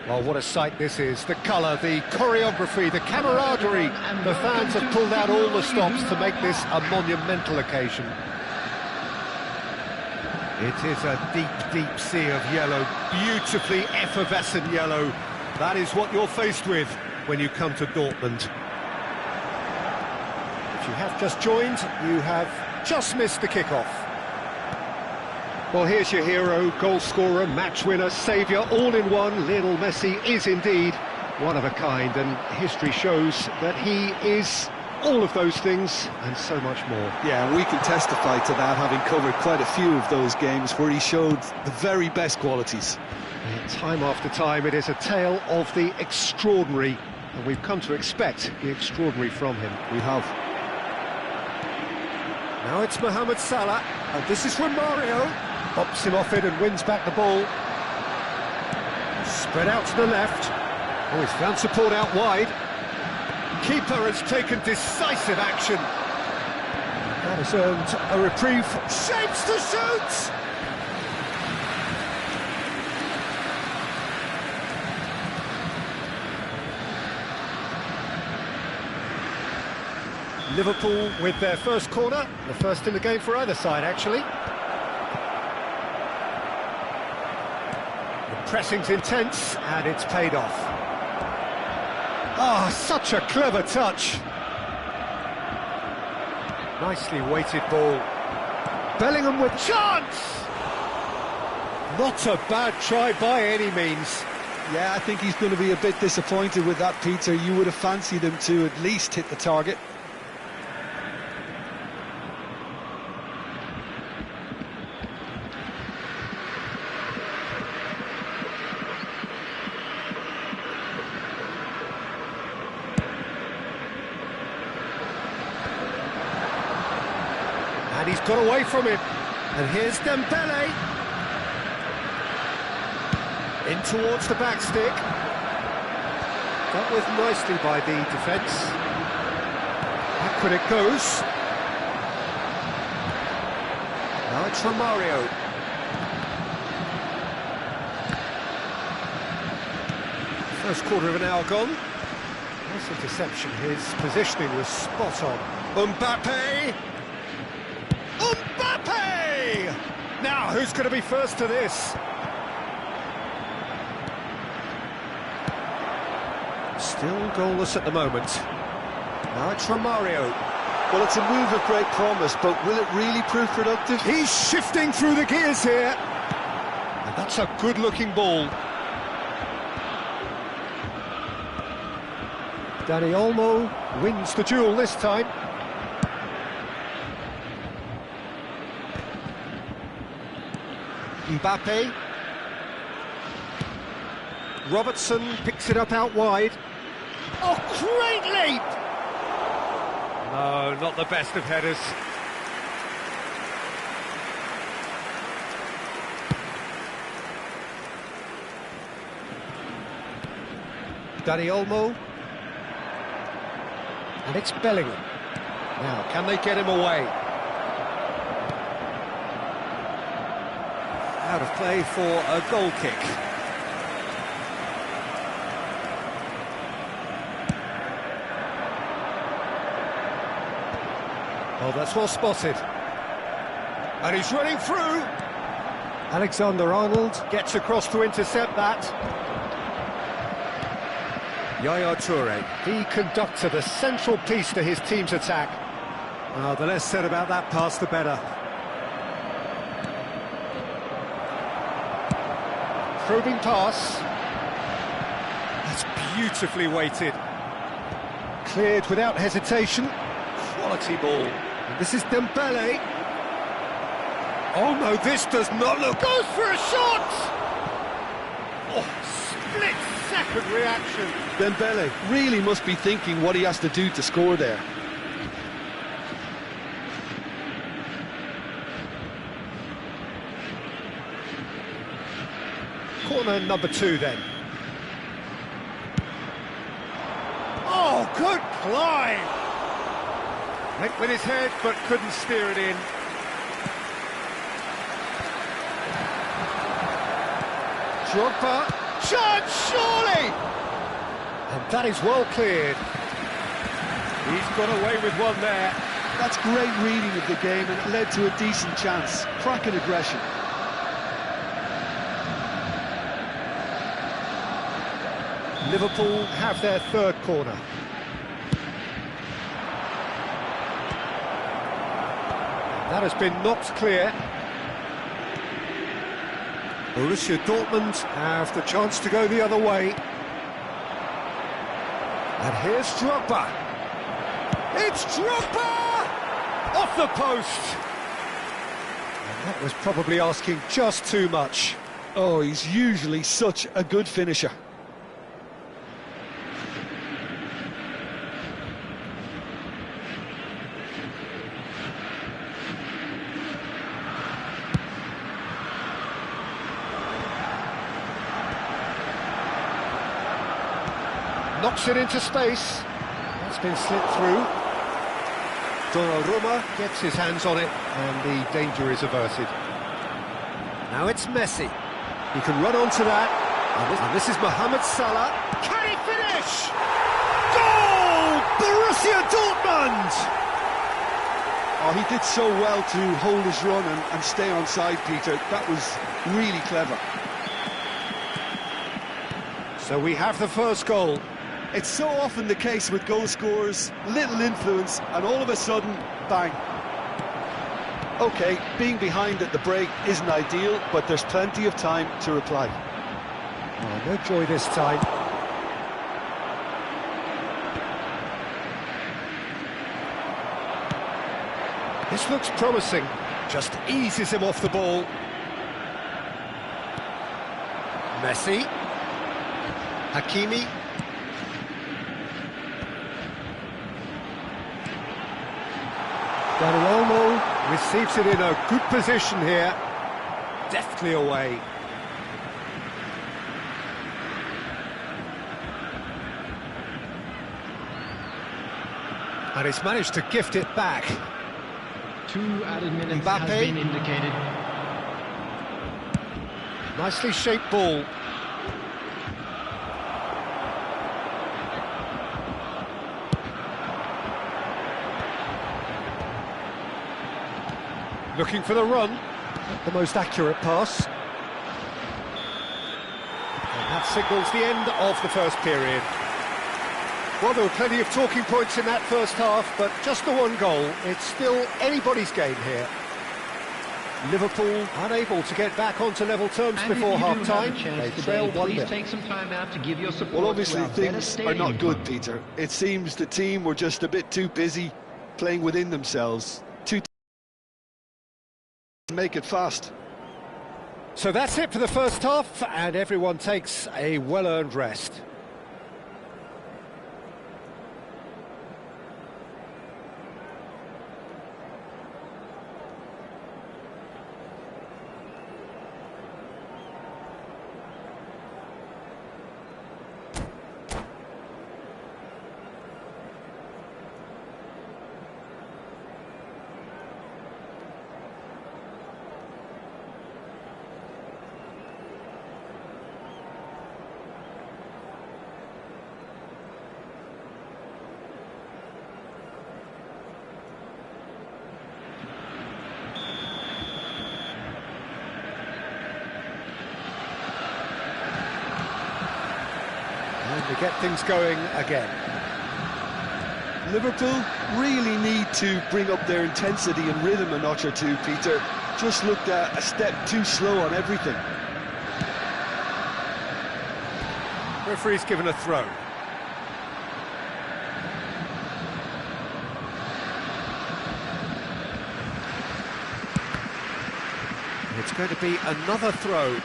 Well, what a sight this is. The colour, the choreography, the camaraderie. The fans have pulled out all the stops to make this a monumental occasion. It is a deep, deep sea of yellow, beautifully effervescent yellow. That is what you're faced with when you come to Dortmund. If you have just joined, you have just missed the kickoff. Well, here's your hero, goal scorer, match winner, saviour, all in one. Lionel Messi is indeed one of a kind, and history shows that he is all of those things and so much more. Yeah, and we can testify to that, having covered quite a few of those games where he showed the very best qualities. And time after time, it is a tale of the extraordinary, and we've come to expect the extraordinary from him. We have. Now it's Mohamed Salah, and this is from Mario. Pops him off it and wins back the ball. Spread out to the left. Oh, he's found support out wide. Keeper has taken decisive action. That has earned a reprieve. Shapes to shoot! Liverpool with their first corner, the first in the game for either side, actually. The pressing's intense, and it's paid off. Ah, such a clever touch. Nicely weighted ball. Bellingham with chance! Not a bad try by any means. Yeah, I think he's going to be a bit disappointed with that, Peter. You would have fancied him to at least hit the target. And he's got away from him. And here's Dembele. In towards the back stick. Dealt with nicely by the defence. Backward it goes. Now it's from Mario. First quarter of an hour gone. Nice interception. His positioning was spot on. Mbappe! Mbappe! Now, who's going to be first to this? Still goalless at the moment. Now it's from Mario. Well, it's a move of great promise, but will it really prove productive? He's shifting through the gears here. And that's a good-looking ball. Dani Olmo wins the duel this time. Mbappe. Robertson picks it up out wide. Oh, great leap! No, not the best of headers. Dani Olmo. And it's Bellingham. Now, can they get him away? Out of play for a goal kick. Oh, that's well spotted. And he's running through. Alexander-Arnold gets across to intercept that. Yaya Toure, the conductor, the central piece to his team's attack. Well, the less said about that pass, the better. Probing pass. That's beautifully weighted. Cleared without hesitation. Quality ball. And this is Dembele. Oh no, this does not look... Goes for a shot! Oh, split-second reaction. Dembele really must be thinking what he has to do to score there. Corner number 2 then. Oh, good climb! Went with his head, but couldn't steer it in. Drogba. Chance, surely! And that is well cleared. He's got away with one there. That's great reading of the game, and it led to a decent chance. Cracking aggression. Liverpool have their third corner. That has been knocked clear. Borussia Dortmund have the chance to go the other way. And here's Drogba. It's Drogba! Off the post! And that was probably asking just too much. Oh, he's usually such a good finisher. Knocks it into space. It's been slipped through. Donnarumma gets his hands on it, and the danger is averted. Now it's Messi. He can run onto that. And this is Mohamed Salah. Can he finish? Goal! Borussia Dortmund! Oh, he did so well to hold his run and stay onside, Peter. That was really clever. So we have the first goal. It's so often the case with goal scorers, little influence, and all of a sudden, bang. OK, being behind at the break isn't ideal, but there's plenty of time to reply. Oh, no joy this time. This looks promising. Just eases him off the ball. Messi. Hakimi. Donnarumma receives it in a good position here. Deftly away. And he's managed to gift it back. 2 added minutes Mbappe. has been indicated. Nicely shaped ball. Looking for the run. Not the most accurate pass. And that signals the end of the first period. Well, there were plenty of talking points in that first half, but just the one goal. It's still anybody's game here. Liverpool unable to get back onto level terms before half-time. They trail 1-0. Please take some time out to give your support. Well, obviously to our better things are stadium not good, fund. Peter. It seems the team were just a bit too busy playing within themselves. Make it fast. So that's it for the first half, and everyone takes a well-earned rest. And we get things going again. Liverpool really need to bring up their intensity and rhythm a notch or two, Peter. Just looked a step too slow on everything. Referee's given a throw. It's going to be another throw.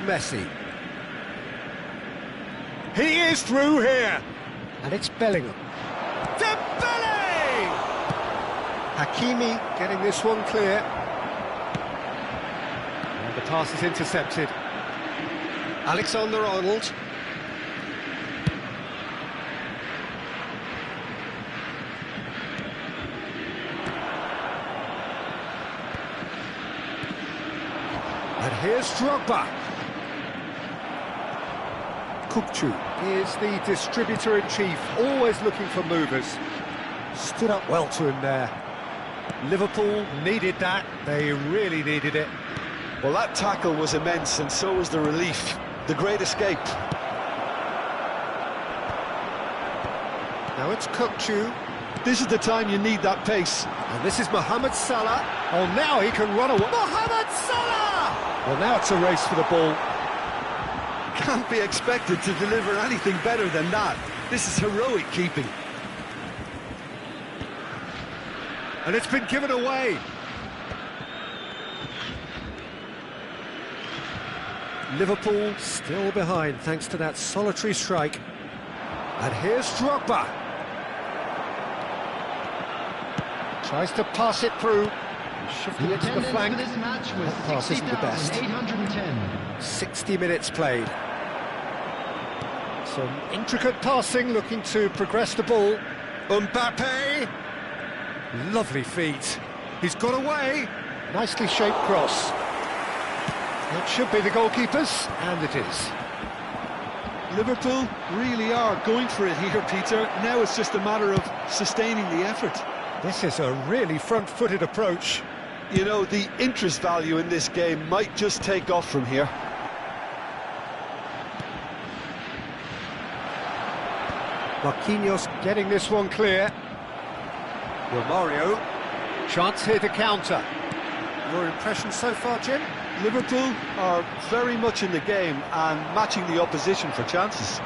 Messi. He is through here. And it's Bellingham. Dembele! Hakimi getting this one clear. And the pass is intercepted. Alexander-Arnold. And here's Drogba. Kukçu is the distributor-in-chief, always looking for movers. Stood up well to him there. Liverpool needed that, they really needed it. Well, that tackle was immense, and so was the relief. The great escape. Now it's Kukçu. This is the time you need that pace. And this is Mohamed Salah. Oh, now he can run away. Mohamed Salah! Well, now it's a race for the ball. Can't be expected to deliver anything better than that. This is heroic keeping. And it's been given away. Liverpool still behind thanks to that solitary strike. And here's Drogba. Tries to pass it through. Shifting it to the flank. This match was That pass isn't the best. 60,810. 60 minutes played. Some intricate passing, looking to progress the ball. Mbappe. Lovely feet. He's got away. Nicely shaped cross. That should be the goalkeeper's, and it is. Liverpool really are going for it here, Peter. Now it's just a matter of sustaining the effort. This is a really front-footed approach. You know, the interest value in this game might just take off from here. Marquinhos getting this one clear. Romario. Chance here to counter. Your impression so far, Jim? Liverpool are very much in the game and matching the opposition for chances.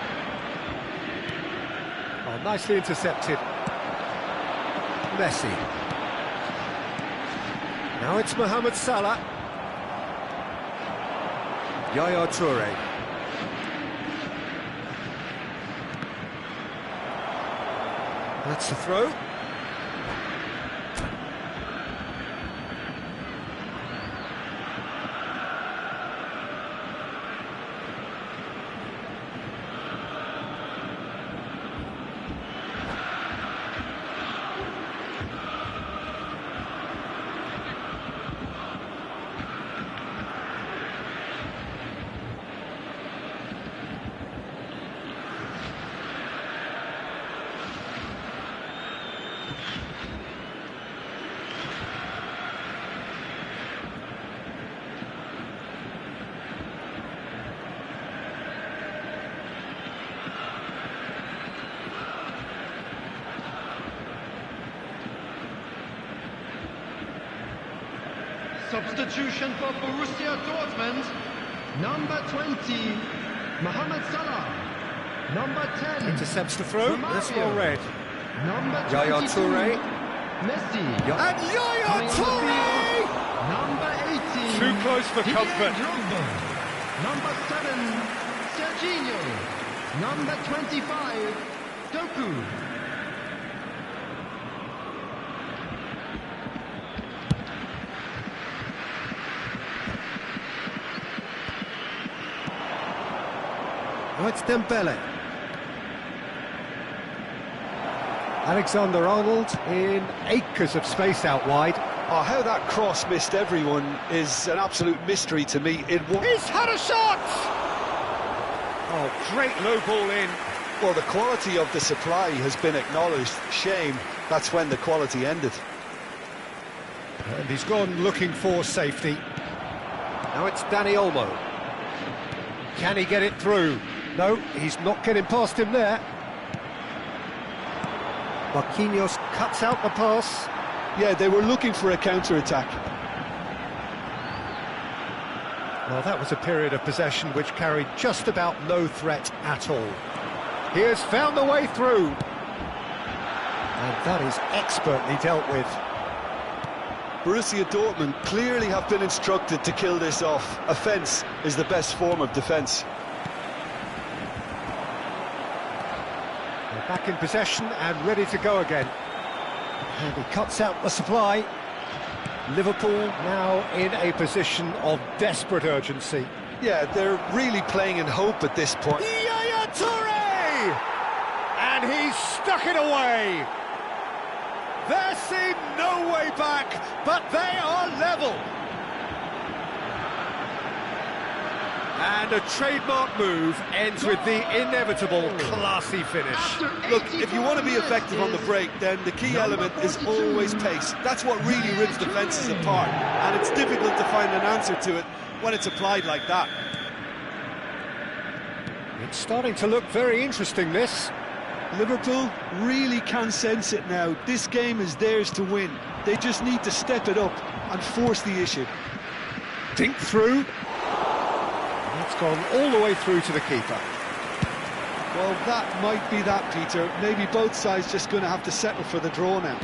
Oh, nicely intercepted. Messi. Now it's Mohamed Salah. Yaya Toure. That's the throw. Substitution for Borussia Dortmund. Number 20, Mohamed Salah. Number 10, Intercepts the throw. Romario. That's well read. Number 22, Yaya Toure. Messi. And Yaya Coming on the Toure! field, number 18, Too close for Didier comfort. Drogba. Number 7, Serginho. Number 25, Doku. Oh, it's Dembele. Alexander-Arnold in acres of space out wide. Oh, how that cross missed everyone is an absolute mystery to me. He's had a shot! Oh, great low ball in. Well, the quality of the supply has been acknowledged. Shame, that's when the quality ended. And he's gone looking for safety. Now it's Dani Olmo. Can he get it through? No, he's not getting past him there. Marquinhos cuts out the pass. Yeah, they were looking for a counter-attack. Well, that was a period of possession which carried just about no threat at all. He has found the way through. And that is expertly dealt with. Borussia Dortmund clearly have been instructed to kill this off. Offence is the best form of defence. They're back in possession and ready to go again. And he cuts out the supply. Liverpool now in a position of desperate urgency. Yeah, they're really playing in hope at this point. Yaya Toure! And he's stuck it away. There seemed no way back, but they are level. And a trademark move ends with the inevitable classy finish. Look, if you want to be effective on the break, then the key element is always pace. That's what really rips defences apart, and it's difficult to find an answer to it when it's applied like that. It's starting to look very interesting, this. Liverpool really can sense it now. This game is theirs to win. They just need to step it up and force the issue. Dink through. It's gone all the way through to the keeper. Well, that might be that, Peter. Maybe both sides just going to have to settle for the draw now.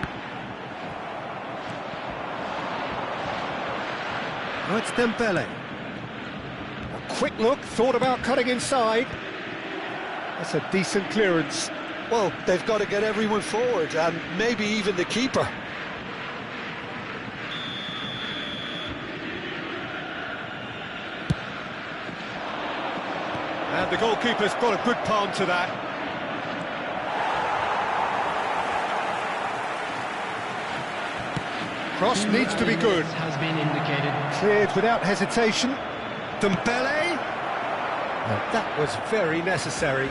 Now it's Dembele. A quick look, thought about cutting inside. That's a decent clearance. Well, they've got to get everyone forward, and maybe even the keeper. And the goalkeeper's got a good palm to that. Cross needs to be good. Has been indicated. Cleared without hesitation. Dembele. Now, that was very necessary.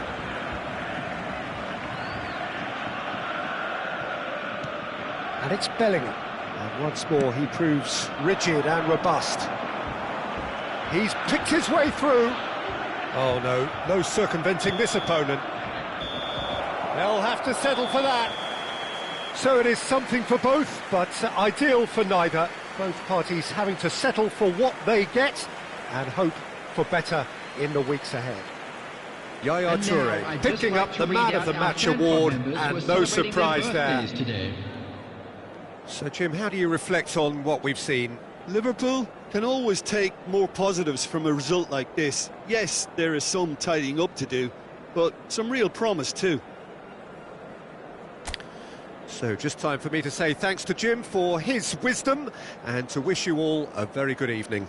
And it's Bellingham. And once more he proves rigid and robust. He's picked his way through. Oh no, no circumventing this opponent. They'll have to settle for that. So it is something for both, but ideal for neither. Both parties having to settle for what they get and hope for better in the weeks ahead. Yaya Toure picking up the Man of the Match award, and no surprise there. So Jim, how do you reflect on what we've seen? Liverpool can always take more positives from a result like this. Yes, there is some tidying up to do, but some real promise too. So just time for me to say thanks to Jim for his wisdom and to wish you all a very good evening.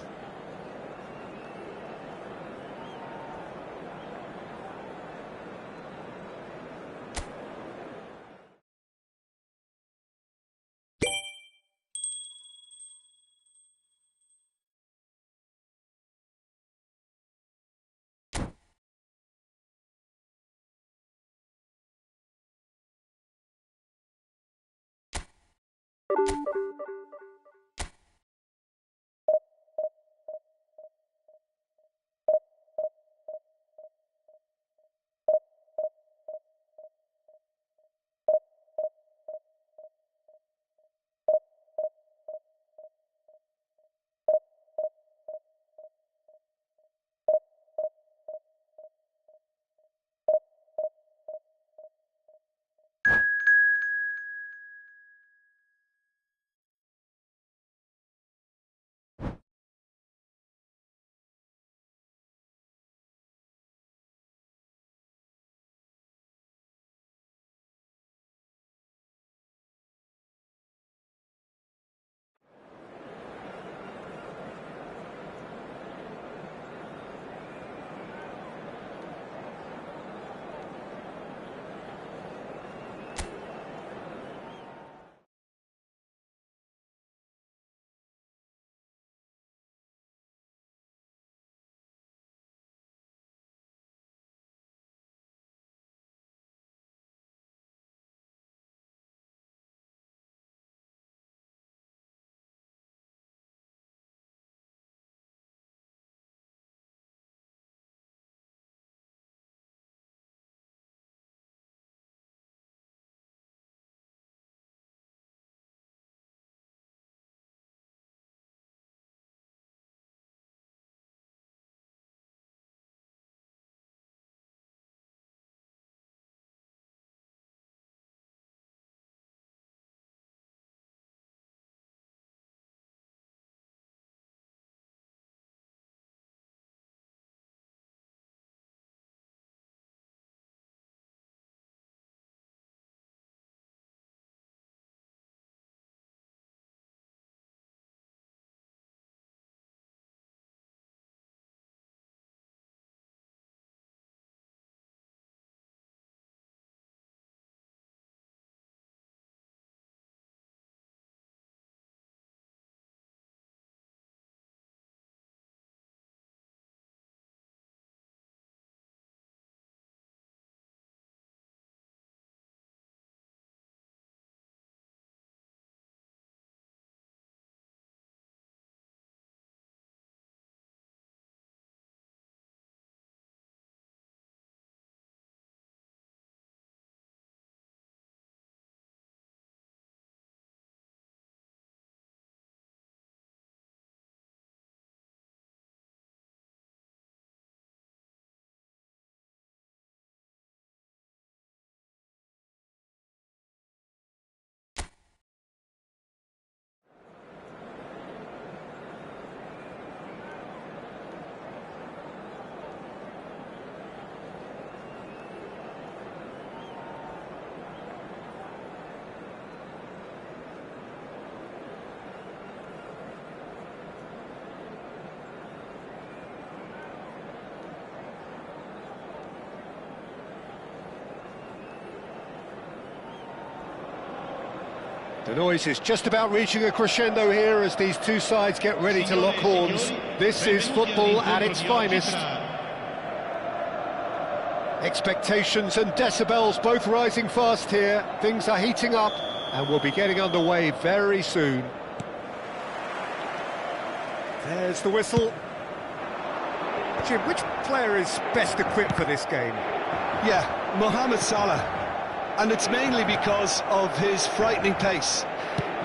The noise is just about reaching a crescendo here as these two sides get ready to lock horns. This is football at its finest. Expectations and decibels both rising fast here. Things are heating up and we'll be getting underway very soon. There's the whistle. Jim, which player is best equipped for this game? Yeah, Mohamed Salah. And it's mainly because of his frightening pace.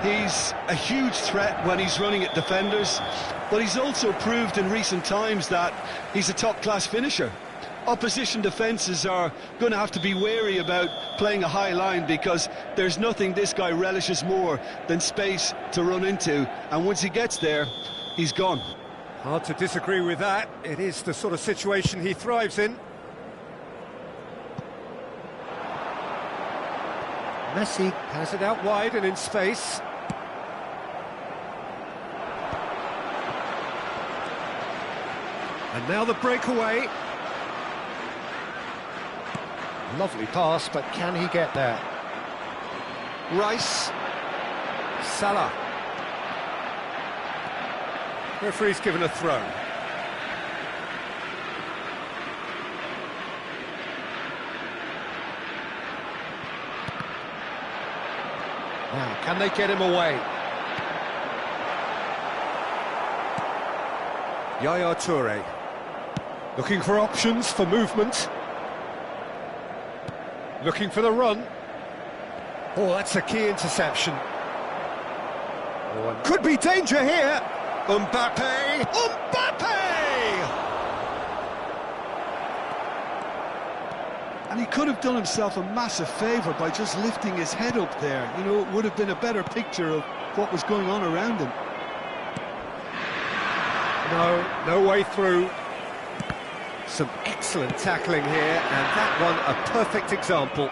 He's a huge threat when he's running at defenders, but he's also proved in recent times that he's a top-class finisher. Opposition defences are going to have to be wary about playing a high line because there's nothing this guy relishes more than space to run into, and once he gets there, he's gone. Hard to disagree with that. It is the sort of situation he thrives in. Messi has it out wide and in space. And now the breakaway. Lovely pass, but can he get there? Rice. Salah. Referee's given a throw. Now, can they get him away? Yaya Toure. Looking for options for movement. Looking for the run. Oh, that's a key interception. Oh, could be danger here. Mbappe! Mbappe! And he could have done himself a massive favour by just lifting his head up there. You know, it would have been a better picture of what was going on around him. No way through. Some excellent tackling here, and that one a perfect example.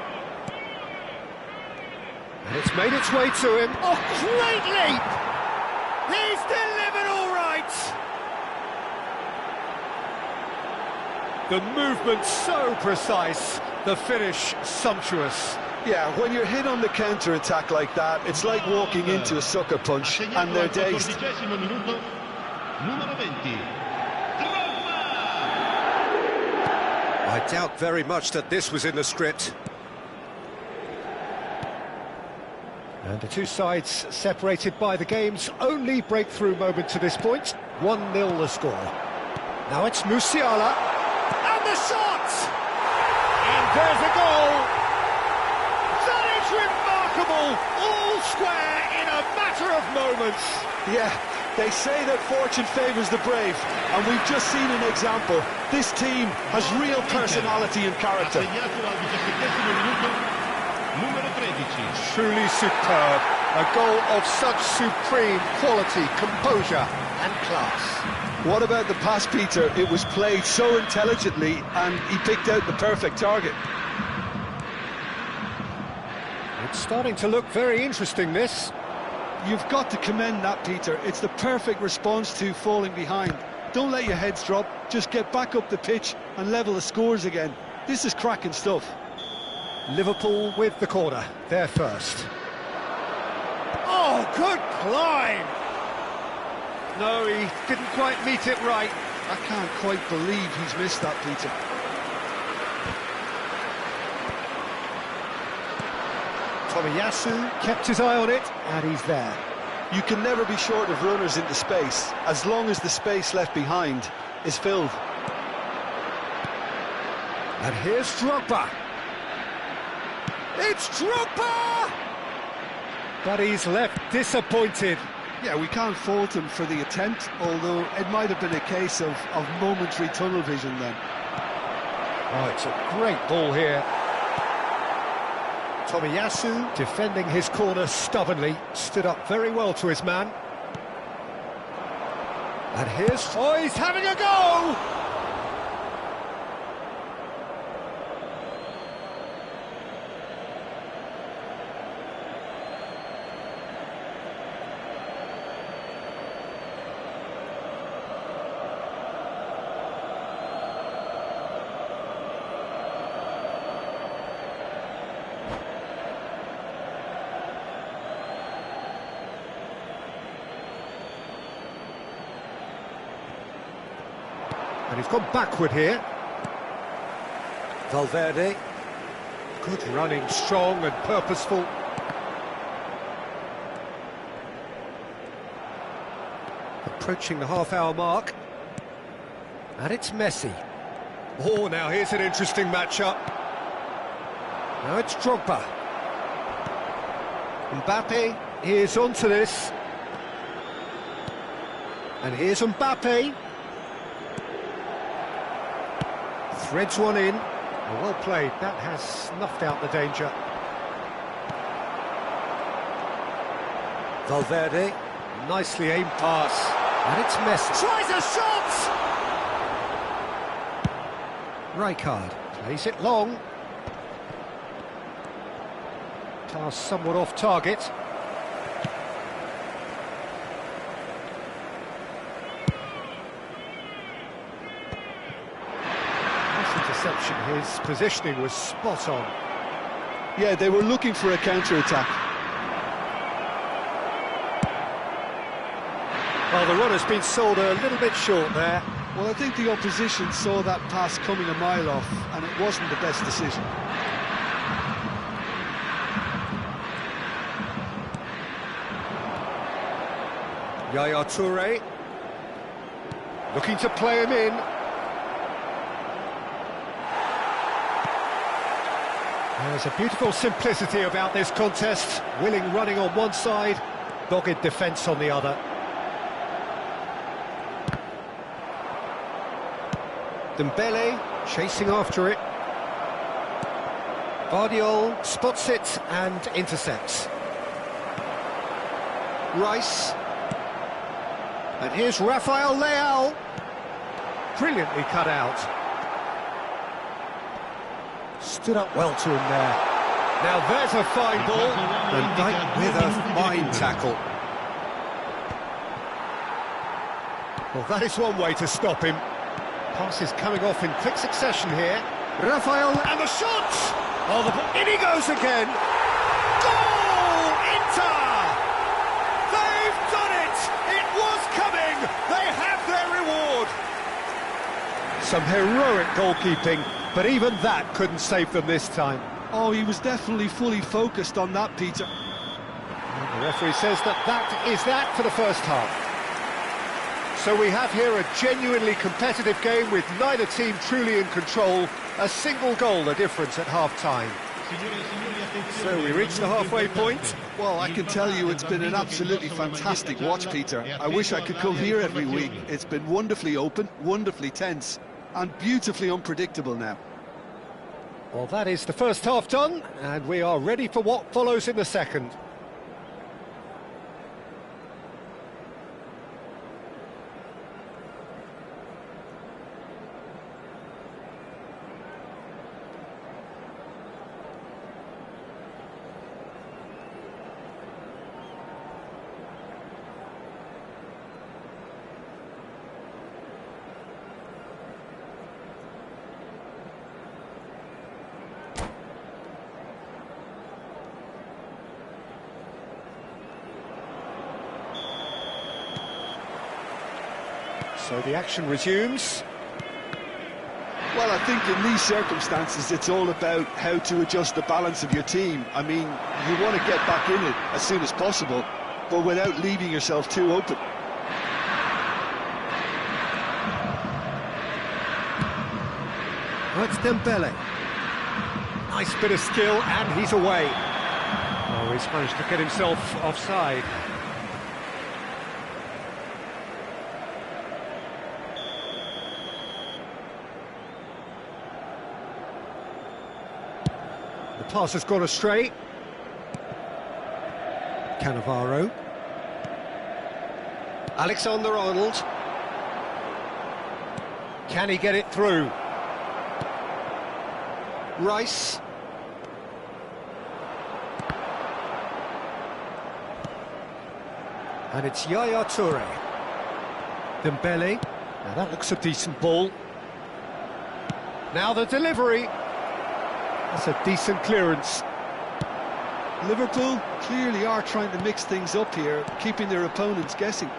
And it's made its way to him. Oh, great leap! He's delivered all right! The movement so precise, the finish sumptuous. Yeah, when you're hit on the counter-attack like that, it's like walking into a sucker punch, and they're dazed. I doubt very much that this was in the script. And the two sides separated by the game's only breakthrough moment to this point. 1-0 the score. Now it's Musiala. And the shot! And there's a goal! That is remarkable! All square in a matter of moments. Yeah, they say that fortune favours the brave, and we've just seen an example. This team has real personality and character. Truly superb. A goal of such supreme quality, composure and class. What about the pass, Peter? It was played so intelligently and he picked out the perfect target. It's starting to look very interesting, this. You've got to commend that, Peter. It's the perfect response to falling behind. Don't let your heads drop, just get back up the pitch and level the scores again. This is cracking stuff. Liverpool with the corner, they're first. Oh, good climb! No, he didn't quite meet it right. I can't quite believe he's missed that, Peter. Tomiyasu kept his eye on it, and he's there. You can never be short of runners into space, as long as the space left behind is filled. And here's Drogba. It's Drogba! But he's left disappointed. Yeah, we can't fault him for the attempt, although it might have been a case of momentary tunnel vision then. Oh, it's a great ball here. Tomiyasu, defending his corner stubbornly, stood up very well to his man. And here's... Oh, he's having a go! And he's gone backward here. Valverde. Good running, strong and purposeful. Approaching the half-hour mark. And it's Messi. Oh, now here's an interesting matchup. Now it's Drogba. Mbappe is onto this. And here's Mbappe. Threads one in. Well played. That has snuffed out the danger. Valverde. Nicely aimed pass. And it's Messi. Tries a shot! Rijkaard plays it long. Pass somewhat off target. Nice interception. His positioning was spot on. Yeah, they were looking for a counter-attack. Well, the run has been sold a little bit short there. Well, I think the opposition saw that pass coming a mile off, and it wasn't the best decision. Yaya Toure. Looking to play him in. There's a beautiful simplicity about this contest. Willing running on one side, dogged defence on the other. Dembele chasing after it. Guardiola spots it and intercepts. Rice. And here's Rafael Leao. Brilliantly cut out. Stood up well to him there. Now there's a fine ball. Van Dijk with a fine tackle. Well, that is one way to stop him. Pass is coming off in quick succession here. Rafael, and the shot! Oh, in he goes again! Goal! Inter! They've done it! It was coming! They have their reward! Some heroic goalkeeping, but even that couldn't save them this time. Oh, he was definitely fully focused on that, Peter. And the referee says that is that for the first half. So we have here a genuinely competitive game with neither team truly in control. A single goal the difference at half-time. So we reach the halfway point. Well, I can tell you it's been an absolutely fantastic watch, Peter. I wish I could come here every week. It's been wonderfully open, wonderfully tense, and beautifully unpredictable now. Well, that is the first half done, and we are ready for what follows in the second. So the action resumes. Well, I think in these circumstances, it's all about how to adjust the balance of your team. I mean, you want to get back in it as soon as possible, but without leaving yourself too open. Oh, it's Dembele. Nice bit of skill, and he's away. Oh, he's managed to get himself offside. The pass has gone astray. Cannavaro. Alexander-Arnold. Can he get it through? Rice. And it's Yaya Toure. Dembele. Now that looks a decent ball. Now the delivery. That's a decent clearance. Liverpool clearly are trying to mix things up here, keeping their opponents guessing.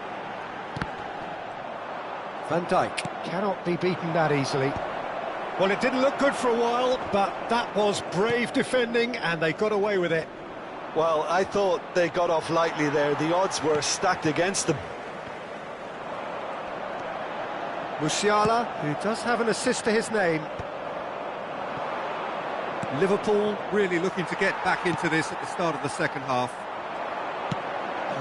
Van Dijk cannot be beaten that easily. Well, it didn't look good for a while, but that was brave defending, and they got away with it. Well, I thought they got off lightly there. The odds were stacked against them. Musiala, who does have an assist to his name. Liverpool really looking to get back into this at the start of the second half.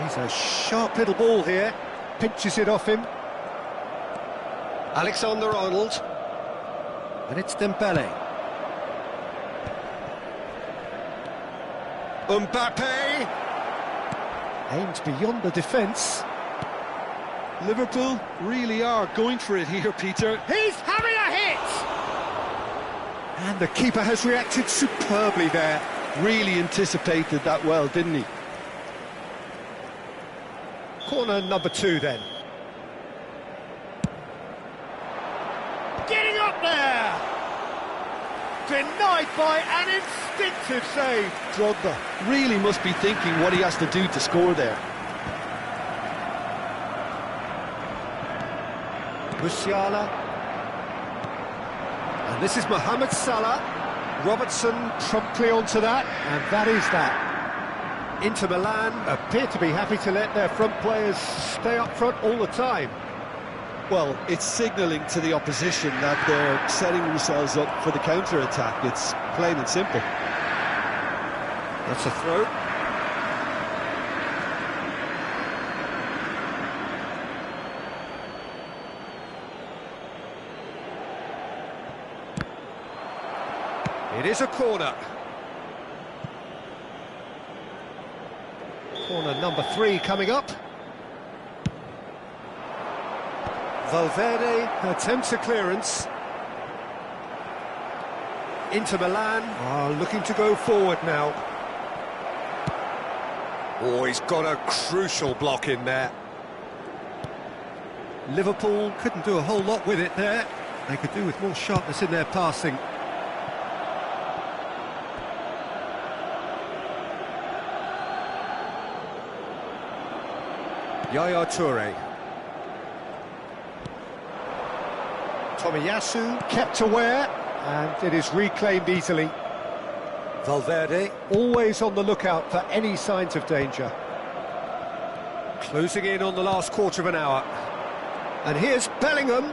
He's a sharp little ball here. Pinches it off him. Alexander-Arnold. And it's Dembele. Mbappe. Aims beyond the defence. Liverpool really are going for it here, Peter. He's having a hit! And the keeper has reacted superbly there. Really anticipated that well, didn't he? Corner number 2 then. Getting up there! Denied by an instinctive save. Drogba really must be thinking what he has to do to score there. Musiala. And this is Mohamed Salah. Robertson promptly onto that, and that is that. Inter Milan appear to be happy to let their front players stay up front all the time. Well, it's signalling to the opposition that they're setting themselves up for the counter-attack. It's plain and simple. That's a throw. It is a corner. Corner number 3 coming up. Valverde attempts a clearance. Inter Milan are looking to go forward now. Oh, he's got a crucial block in there. Liverpool couldn't do a whole lot with it there. They could do with more sharpness in their passing. Yaya Toure. Tomiyasu kept aware, and it is reclaimed easily. Valverde always on the lookout for any signs of danger. Closing in on the last quarter of an hour. And here's Bellingham.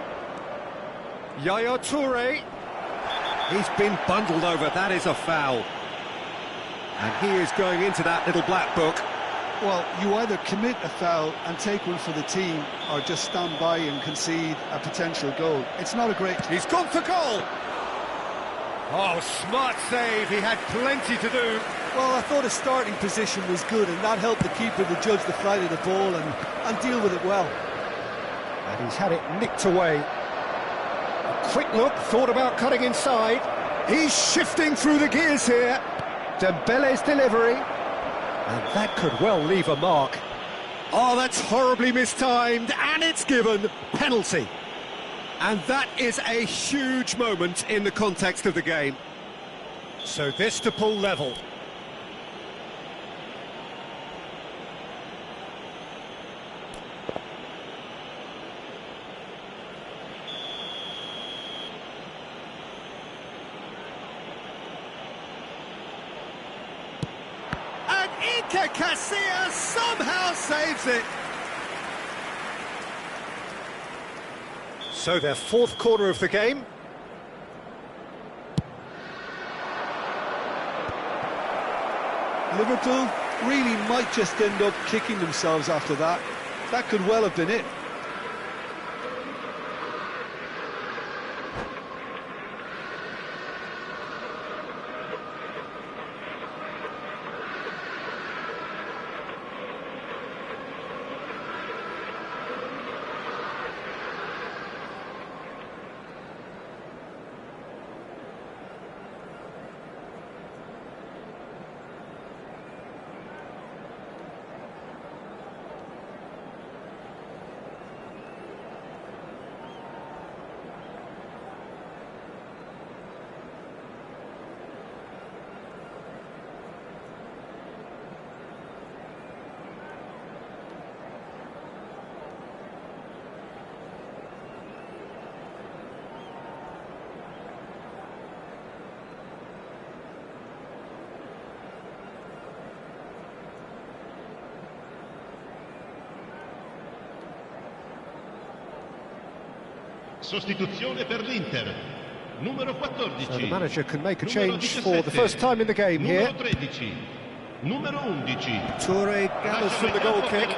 Yaya Toure. He's been bundled over, that is a foul. And he is going into that little black book. Well, you either commit a foul and take one for the team, or just stand by and concede a potential goal. It's not a great... He's gone for goal! Oh, smart save, he had plenty to do. Well, I thought his starting position was good, and that helped the keeper to judge the flight of the ball and deal with it well. And he's had it nicked away. A quick look, thought about cutting inside. He's shifting through the gears here. Dembele's delivery. And that could well leave a mark. Oh, that's horribly mistimed, and it's given. Penalty. And that is a huge moment in the context of the game. So this to pull level. And Iker Casillas somehow saves it. So their 4th corner of the game. Liverpool really might just end up kicking themselves after that. That could well have been it. Sostituzione per l'Inter. Numero 14. So the manager can make a change for the first time in the game here. Numero 13. Numero 11. Toure gathers from the goal kick.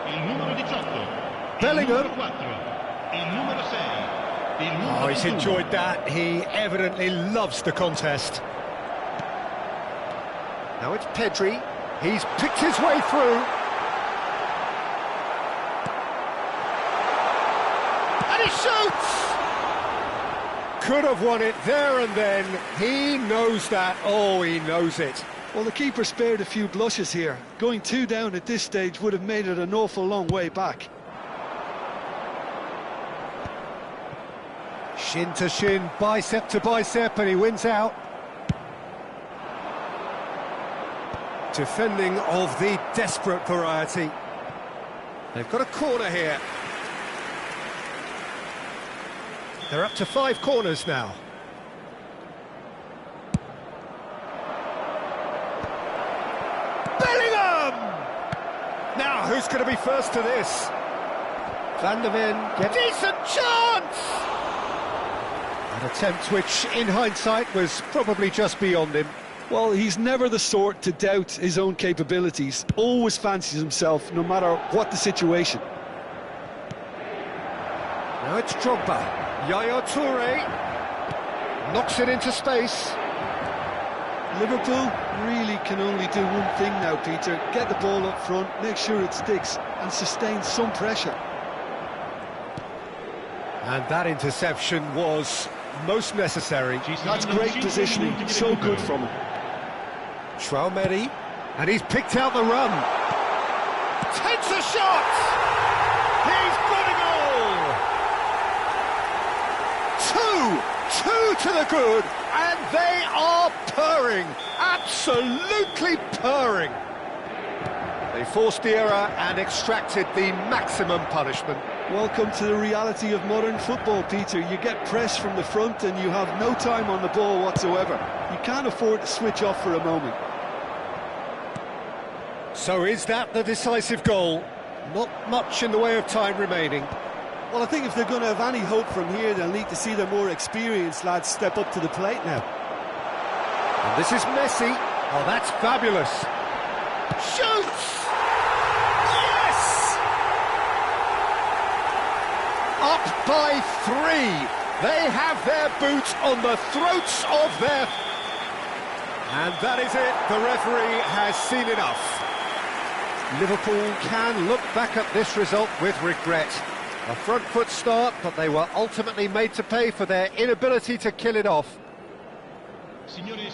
Il numero 18. Bellingham. Il numero 4. Il numero 6. Il numero Oh, he's 21. enjoyed that. He evidently loves the contest. Now it's Pedri. He's picked his way through. And he shoots! Could have won it there and then. He knows that. Oh, he knows it. Well, the keeper spared a few blushes here. Going 2 down at this stage would have made it an awful long way back. Shin to shin, bicep to bicep, and he wins out. Defending of the desperate variety. They've got a corner here. They're up to 5 corners now. Bellingham! Now, who's going to be first to this? Van der Ven gets decent chance! An attempt which, in hindsight, was probably just beyond him. Well, he's never the sort to doubt his own capabilities. Always fancies himself, no matter what the situation. Now it's Drogba. Yaya Toure knocks it into space. Liverpool really can only do one thing now, Peter. Get the ball up front, make sure it sticks, and sustain some pressure. And that interception was most necessary. That's great positioning, so good from him. Traumeri, and he's picked out the run. Takes a shot! He's got a goal! Two to the good, and they are purring, absolutely purring. They forced the error and extracted the maximum punishment. Welcome to the reality of modern football, Peter. You get pressed from the front and you have no time on the ball whatsoever. You can't afford to switch off for a moment. So is that the decisive goal? Not much in the way of time remaining. Well, I think if they're going to have any hope from here, they'll need to see their more experienced lads step up to the plate now. And this is Messi. Oh, that's fabulous. Shoots! Yes! Up by 3. They have their boots on the throats of their... And that is it. The referee has seen enough. Liverpool can look back at this result with regret. A front foot start, but they were ultimately made to pay for their inability to kill it off.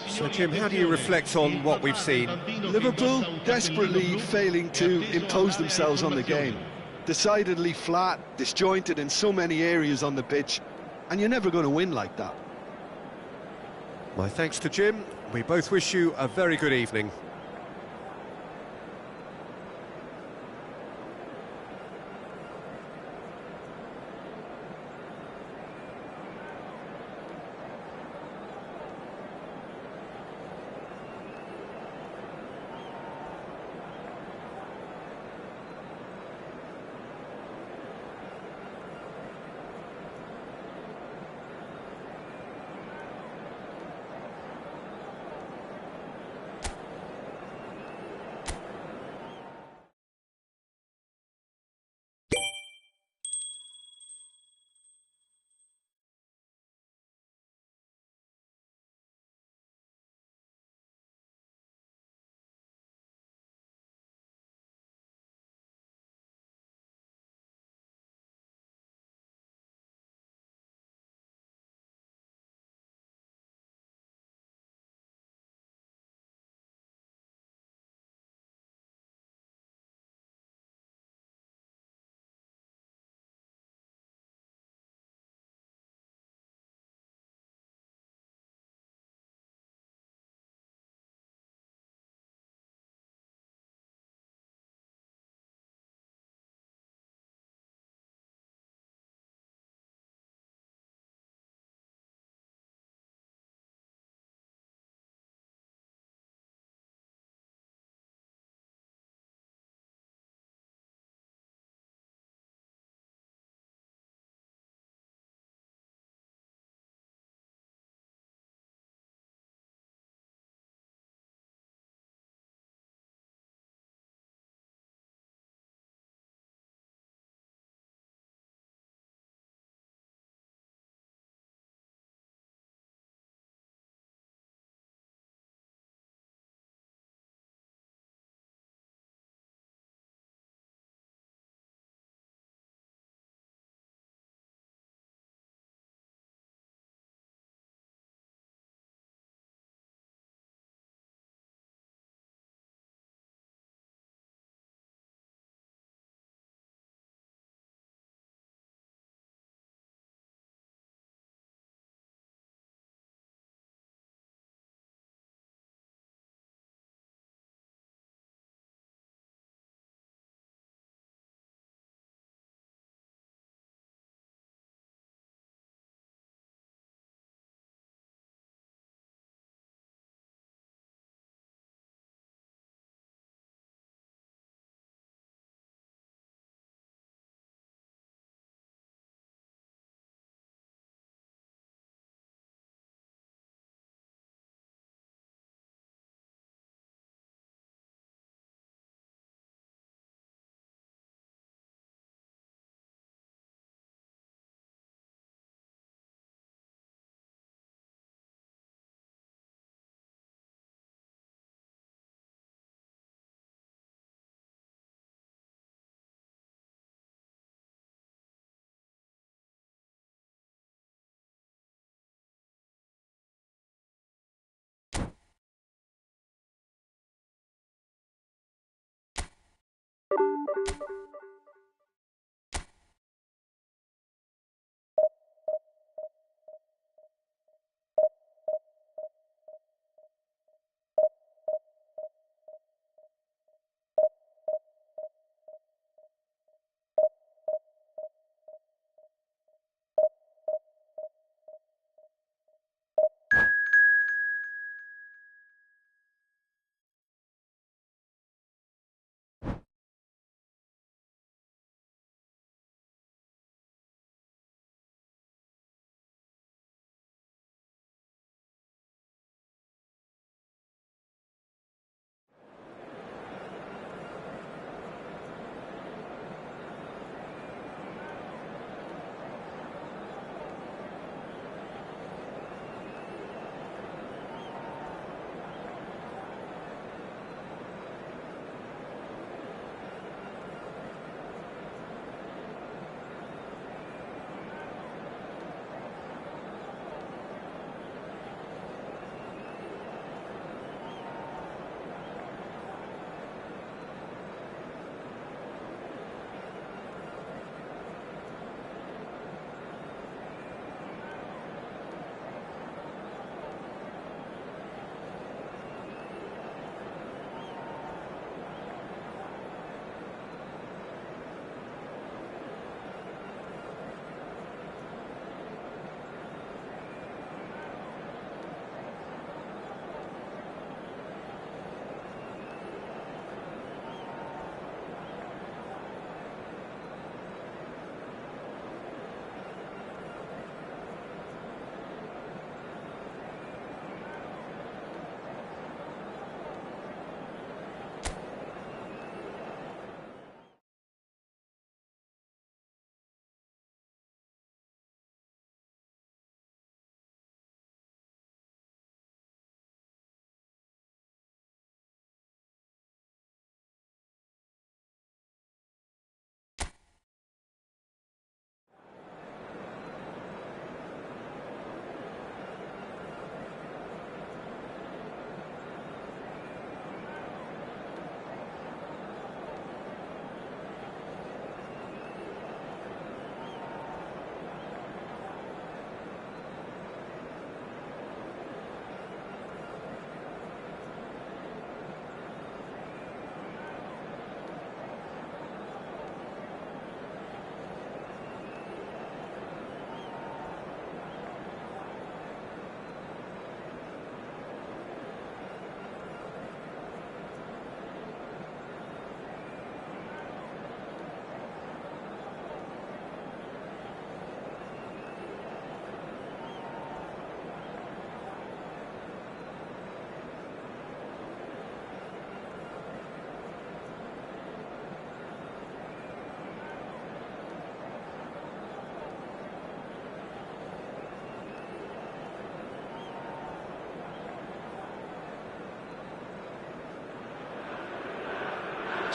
So, Jim, how do you reflect on what we've seen? Liverpool desperately failing to impose themselves on the game. Decidedly flat, disjointed in so many areas on the pitch, and you're never going to win like that. My thanks to Jim. We both wish you a very good evening.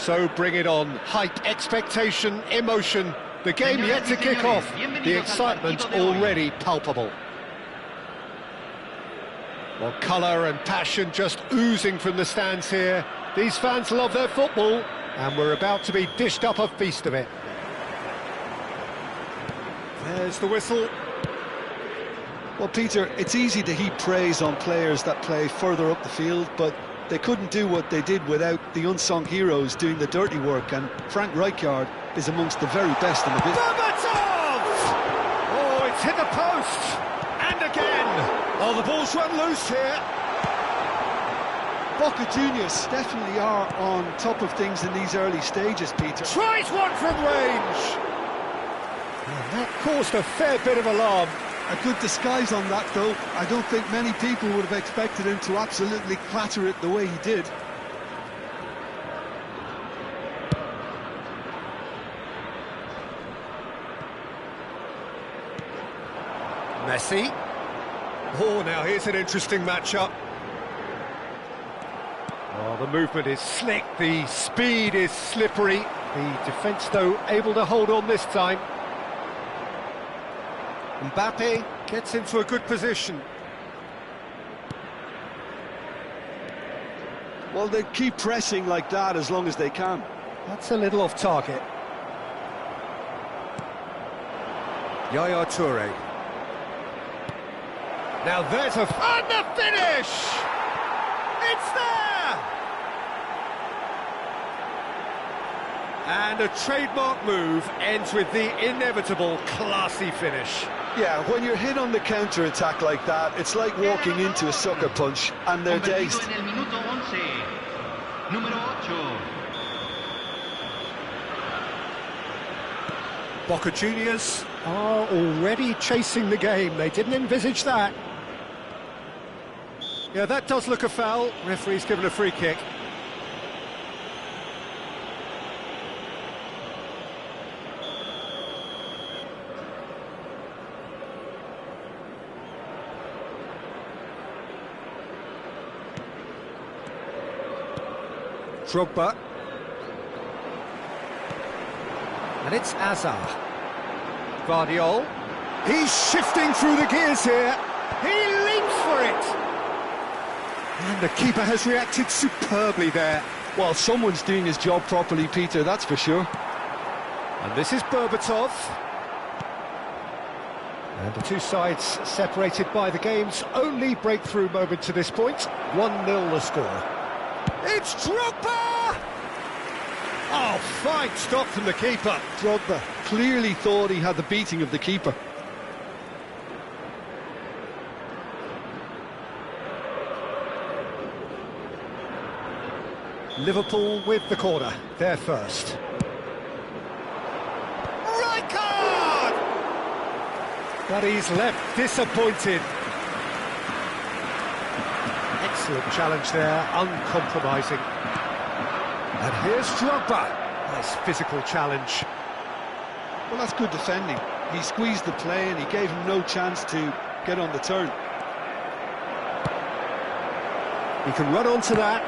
So bring it on. Hype, expectation, emotion. The game yet to kick off. The excitement already palpable. Well, colour and passion just oozing from the stands here. These fans love their football, and we're about to be dished up a feast of it. There's the whistle. Well, Peter, it's easy to heap praise on players that play further up the field, but they couldn't do what they did without the unsung heroes doing the dirty work, and Frank Rijkaard is amongst the very best in the business. Berbatov! Oh, it's hit the post! And again! Oh, the ball's run loose here. Boca Juniors definitely are on top of things in these early stages, Peter. Tries one from range! And that caused a fair bit of alarm. A good disguise on that, though. I don't think many people would have expected him to absolutely clatter it the way he did. Messi. Oh, now here's an interesting matchup. Oh, the movement is slick, the speed is slippery. The defence, though, able to hold on this time. Mbappe gets into a good position. Well, they keep pressing like that as long as they can. That's a little off target. Yaya Toure. Now there's and the finish! It's there! And a trademark move ends with the inevitable classy finish. Yeah, when you're hit on the counter-attack like that, it's like walking into a sucker punch and they're dazed. En el minuto 11, número 8. Boca Juniors are already chasing the game. They didn't envisage that. Yeah, that does look a foul. Referee's given a free kick. Drogba. And it's Azar. Guardiol. He's shifting through the gears here. He leaps for it! And the keeper has reacted superbly there. Well, someone's doing his job properly, Peter, that's for sure. And this is Berbatov. And the two sides separated by the game's only breakthrough moment to this point. 1-0 the score. It's Drogba! Oh, fine stop from the keeper. Drogba clearly thought he had the beating of the keeper. Liverpool with the corner, they're first. Right card! But he's left disappointed. Excellent challenge there, uncompromising. And here's Drogba. Nice physical challenge. Well, that's good defending. He squeezed the play and he gave him no chance to get on the turn. He can run onto that.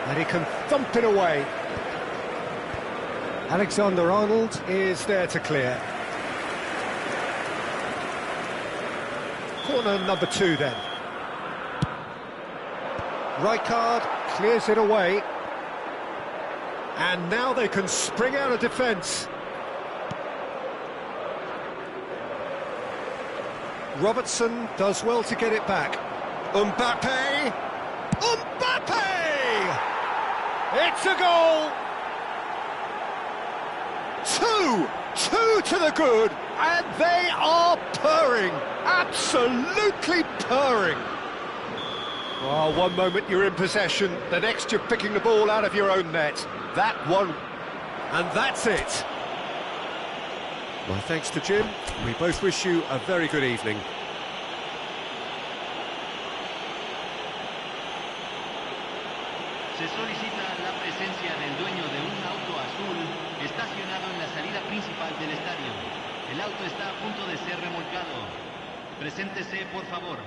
And he can thump it away. Alexander-Arnold is there to clear. Corner number 2 then. Rijkaard clears it away. And now they can spring out of defence. Robertson does well to get it back. Mbappe! Mbappe! It's a goal! Two to the good, and they are purring, absolutely purring. Oh, one moment you're in possession, the next you're picking the ball out of your own net. That one, and that's it. My thanks to Jim. We both wish you a very good evening. Se solicita la presencia del dueño de un auto azul estacionado en la salida principal del estadio. El auto está a punto de ser remolcado. Preséntese, por favor.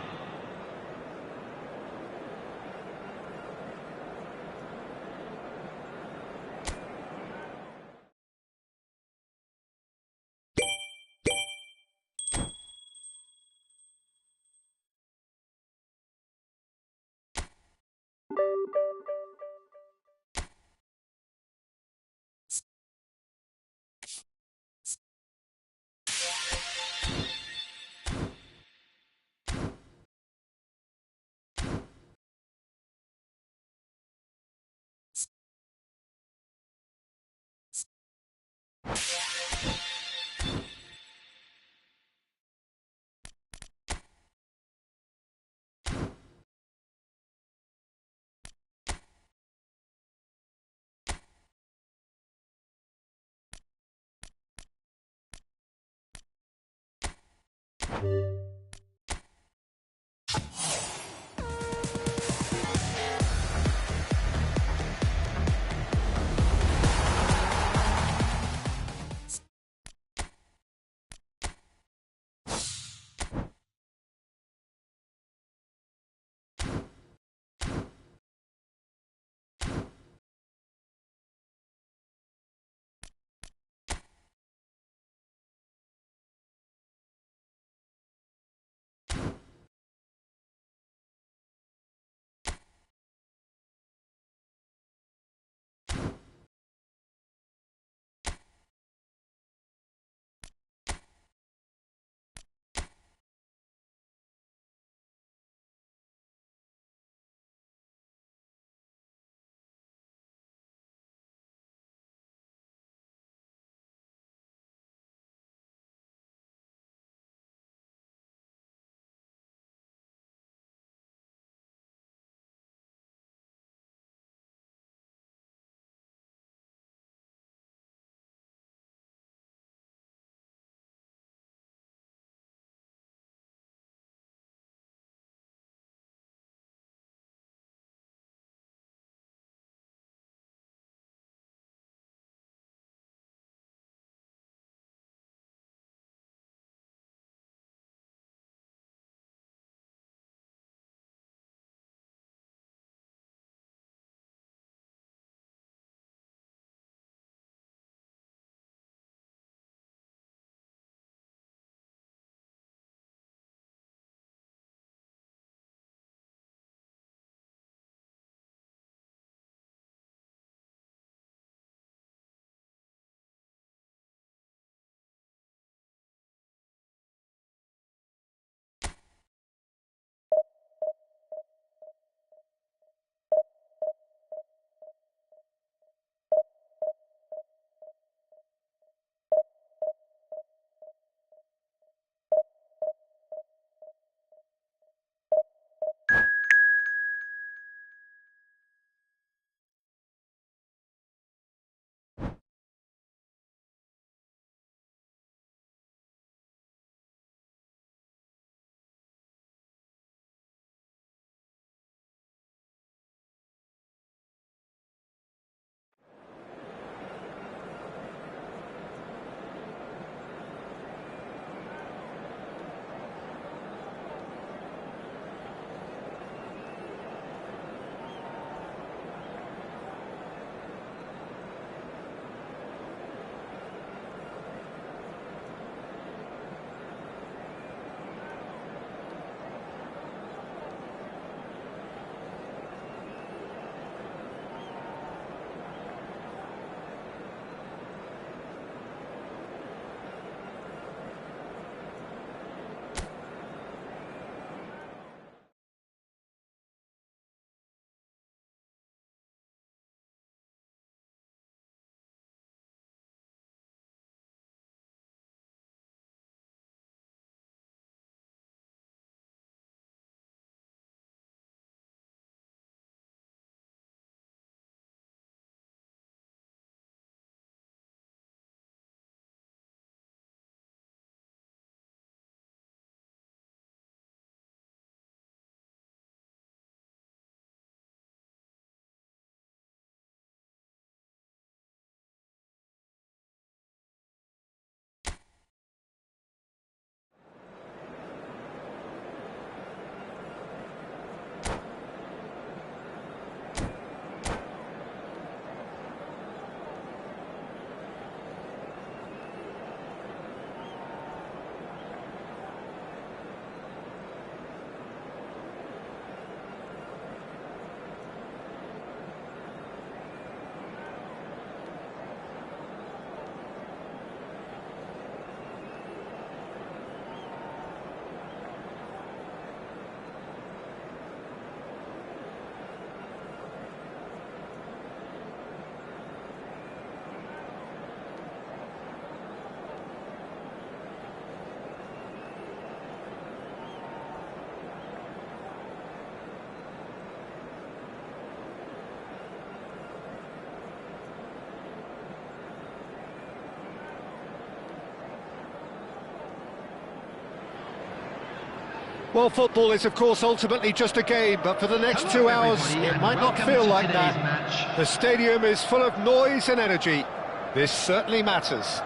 Well, football is, of course, ultimately just a game, but for the next Hello, 2 hours, everybody, it and might not welcome feel to like today's that. match. The stadium is full of noise and energy. This certainly matters.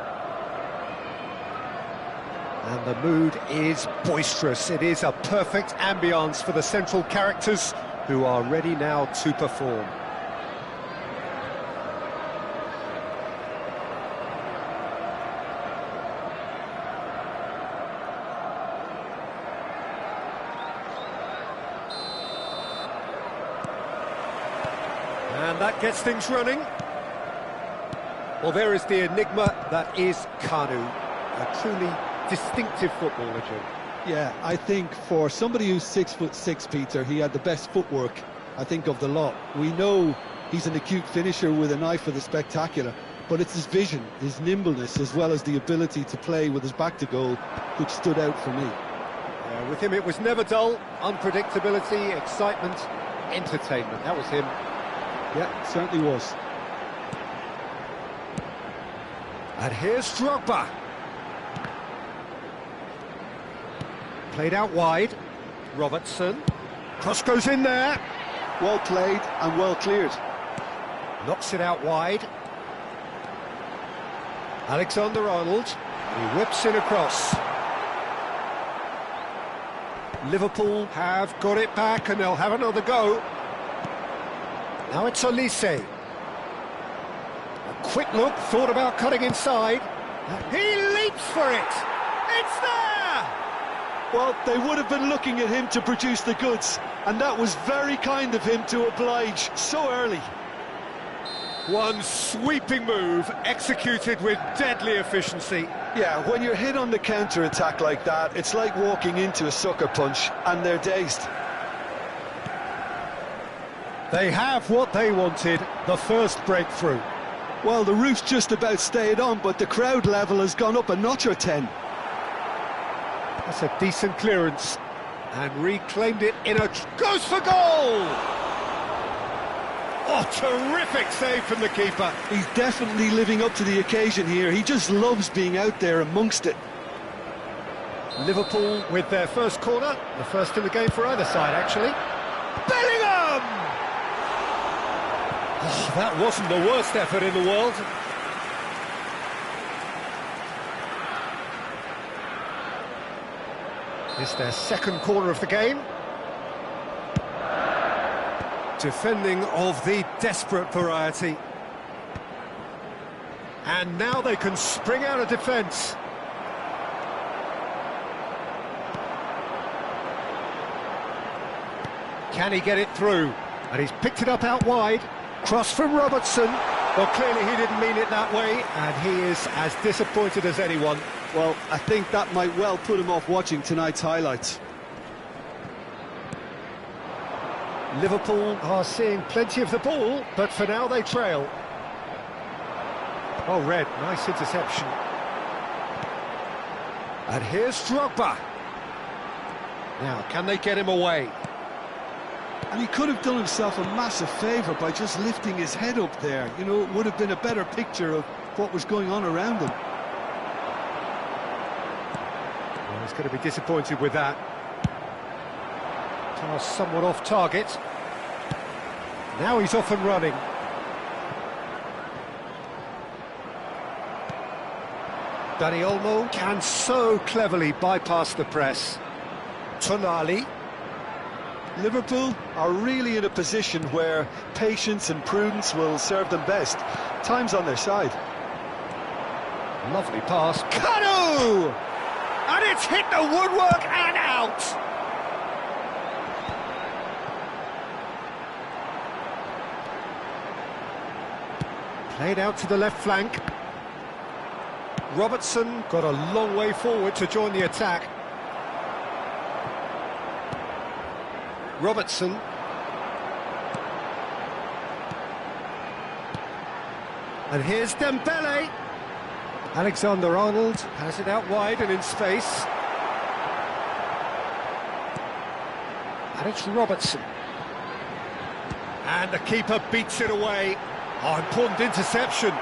And the mood is boisterous. It is a perfect ambience for the central characters who are ready now to perform. And that gets things running. Well, there is the enigma that is Kanu, a truly distinctive footballer, Jim. Yeah, I think for somebody who's 6'6", Peter, he had the best footwork, I think, of the lot. We know he's an acute finisher with an eye for the spectacular, but it's his vision, his nimbleness, as well as the ability to play with his back to goal, which stood out for me. Yeah, with him it was never dull, unpredictability, excitement, entertainment. That was him. Yeah, certainly was. And here's Drogba. Played out wide. Robertson. Cross goes in there. Well played and well cleared. Knocks it out wide. Alexander-Arnold. He whips in across. Liverpool have got it back and they'll have another go. Now it's Olise. A quick look, thought about cutting inside. He leaps for it. It's there! Well, they would have been looking at him to produce the goods, and that was very kind of him to oblige so early. One sweeping move, executed with deadly efficiency. Yeah, when you're hit on the counter-attack like that, it's like walking into a sucker punch, and they're dazed. They have what they wanted, the first breakthrough. Well, the roof's just about stayed on, but the crowd level has gone up a notch or 10. That's a decent clearance. And reclaimed it in a... Goes for goal! Oh, terrific save from the keeper. He's definitely living up to the occasion here. He just loves being out there amongst it. Liverpool with their first corner. The first in the game for either side, actually. Bellingham! Oh, that wasn't the worst effort in the world. It's their second corner of the game. Defending of the desperate variety. And now they can spring out of defence. Can he get it through? And he's picked it up out wide. Cross from Robertson. Well, clearly he didn't mean it that way, and he is as disappointed as anyone. Well, I think that might well put him off watching tonight's highlights. Liverpool are seeing plenty of the ball, but for now they trail. Oh, Red, nice interception. And here's Drogba. Now, can they get him away? And he could have done himself a massive favour by just lifting his head up there. You know, it would have been a better picture of what was going on around him. Well, he's going to be disappointed with that. Pass somewhat off target. Now he's off and running. Dani Olmo can so cleverly bypass the press. Tonali. Liverpool are really in a position where patience and prudence will serve them best. Time's on their side. Lovely pass. Kanu! And it's hit the woodwork and out! Played out to the left flank. Robertson got a long way forward to join the attack. Robertson. And here's Dembele. Alexander-Arnold has it out wide and in space. And it's Robertson. And the keeper beats it away. Oh, important interception.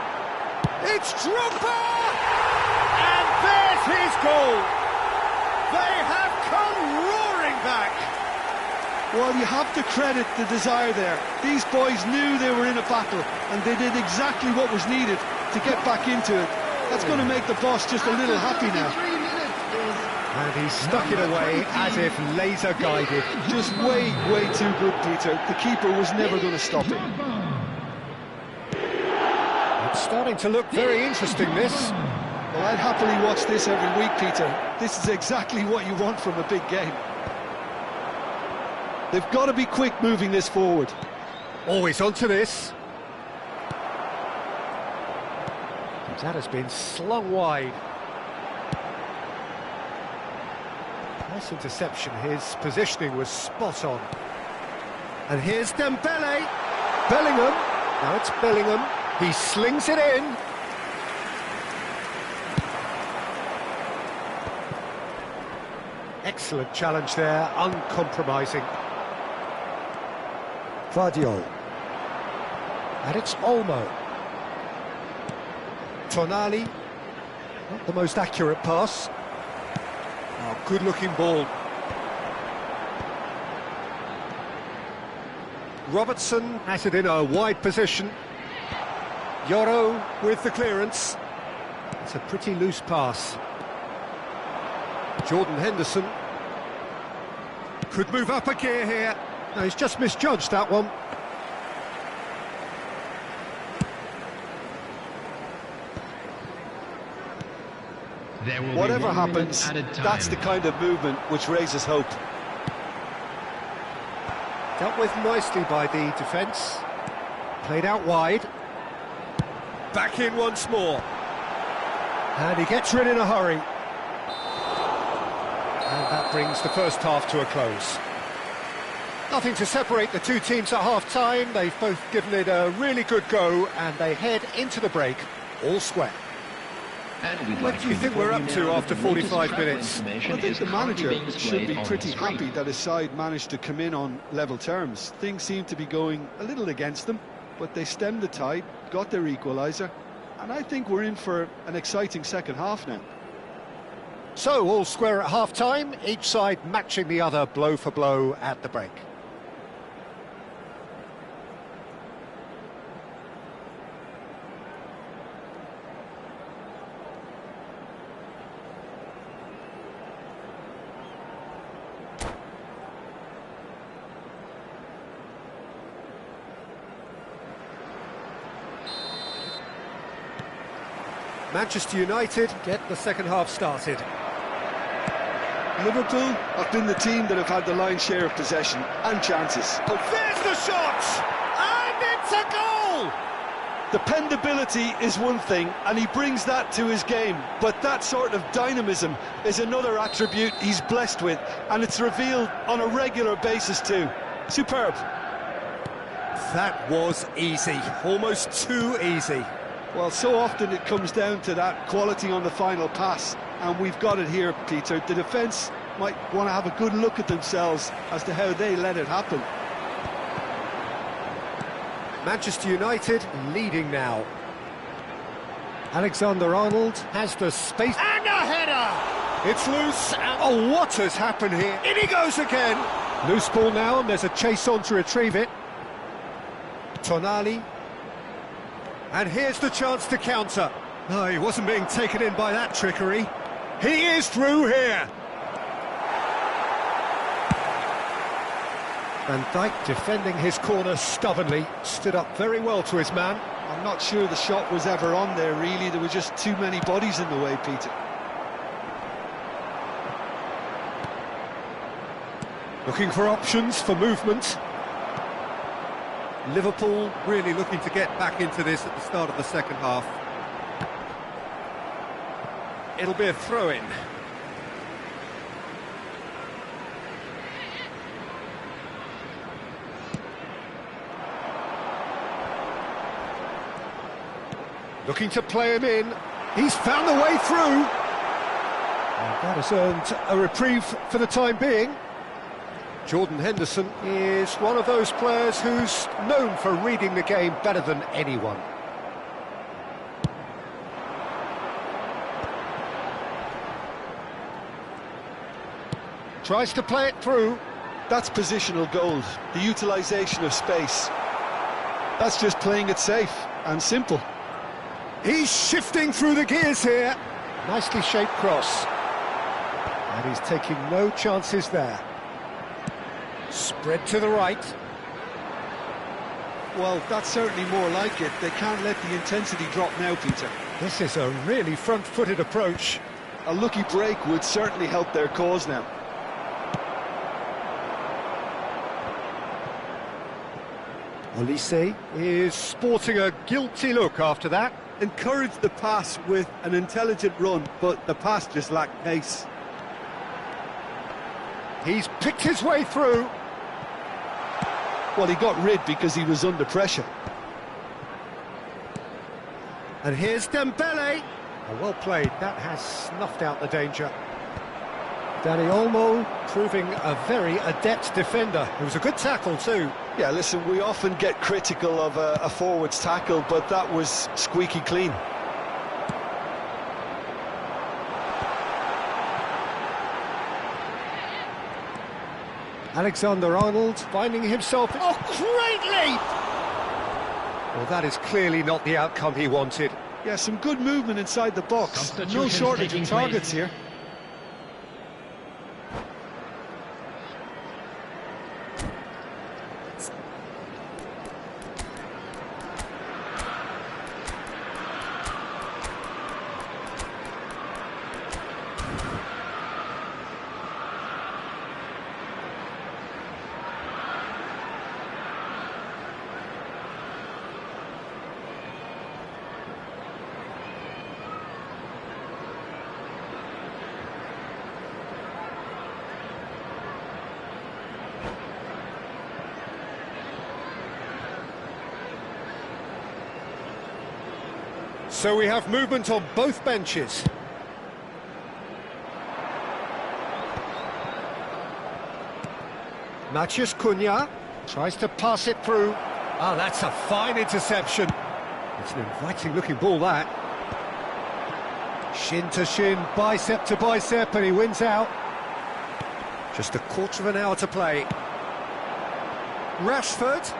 It's Drogba! And there's his goal. They have come roaring Well, you have to credit the desire there. These boys knew they were in a battle, and they did exactly what was needed to get back into it. That's going to make the boss just a little happy now. And he stuck it away as if laser guided. Just way too good, Peter. The keeper was never going to stop it. It's starting to look very interesting, this. Well, I'd happily watch this every week, Peter. This is exactly what you want from a big game. They've got to be quick moving this forward. Always onto this. That has been slung wide. Nice interception. His positioning was spot on. And here's Dembele. Bellingham. Now it's Bellingham. He slings it in. Excellent challenge there, uncompromising. Vardiol. And it's Olmo. Tonali. Not the most accurate pass. Oh, good-looking ball. Robertson has it in a wide position. Yoro with the clearance. It's a pretty loose pass. Jordan Henderson could move up a gear here. No, he's just misjudged that one. Whatever happens, that's the kind of movement which raises hope. Dealt with nicely by the defence. Played out wide. Back in once more. And he gets rid in a hurry. And that brings the first half to a close. Nothing to separate the two teams at half-time. They've both given it a really good go, and they head into the break all square. What do you think we're up to after 45 minutes? I think the manager should be pretty happy that his side managed to come in on level terms. Things seem to be going a little against them, but they stemmed the tide, got their equaliser, and I think we're in for an exciting second half now. So, all square at half-time, each side matching the other blow for blow at the break. Manchester United get the second half started. Liverpool have been the team that have had the lion's share of possession and chances. Oh, there's the shot! And it's a goal! Dependability is one thing, and he brings that to his game, but that sort of dynamism is another attribute he's blessed with, and it's revealed on a regular basis too. Superb. That was easy, almost too easy. Well, so often it comes down to that quality on the final pass, and we've got it here, Peter. The defence might want to have a good look at themselves as to how they let it happen. Manchester United leading now. Alexander-Arnold has the space. And a header! It's loose. Oh, what has happened here? In he goes again. Loose ball now, and there's a chase on to retrieve it. Tonali. And here's the chance to counter. No, he wasn't being taken in by that trickery. He is through here. Van Dijk defending his corner stubbornly, stood up very well to his man. I'm not sure the shot was ever on there, really. There were just too many bodies in the way, Peter. Looking for options for movement. Liverpool really looking to get back into this at the start of the second half. It'll be a throw-in. Looking to play him in. He's found the way through. And that has earned a reprieve for the time being. Jordan Henderson is one of those players who's known for reading the game better than anyone. Tries to play it through. That's positional gold, the utilisation of space. That's just playing it safe and simple. He's shifting through the gears here. Nicely shaped cross. And he's taking no chances there. Spread to the right. Well, that's certainly more like it. They can't let the intensity drop now, Peter. This is a really front-footed approach. A lucky break would certainly help their cause now. Olise is sporting a guilty look after that. Encouraged the pass with an intelligent run, but the pass just lacked pace. He's picked his way through. Well, he got rid because he was under pressure. And here's Dembele. Oh, well played, that has snuffed out the danger. Dani Olmo proving a very adept defender. It was a good tackle too. Yeah, listen, we often get critical of a forward's tackle, but that was squeaky clean. Alexander-Arnold finding himself... Oh, great leap! Well, that is clearly not the outcome he wanted. Yeah, some good movement inside the box. No shortage of targets here. So we have movement on both benches. Matheus Cunha tries to pass it through. Ah, that's a fine interception. It's an inviting looking ball, that. Shin to shin, bicep to bicep, and he wins out. Just a quarter of an hour to play. Rashford.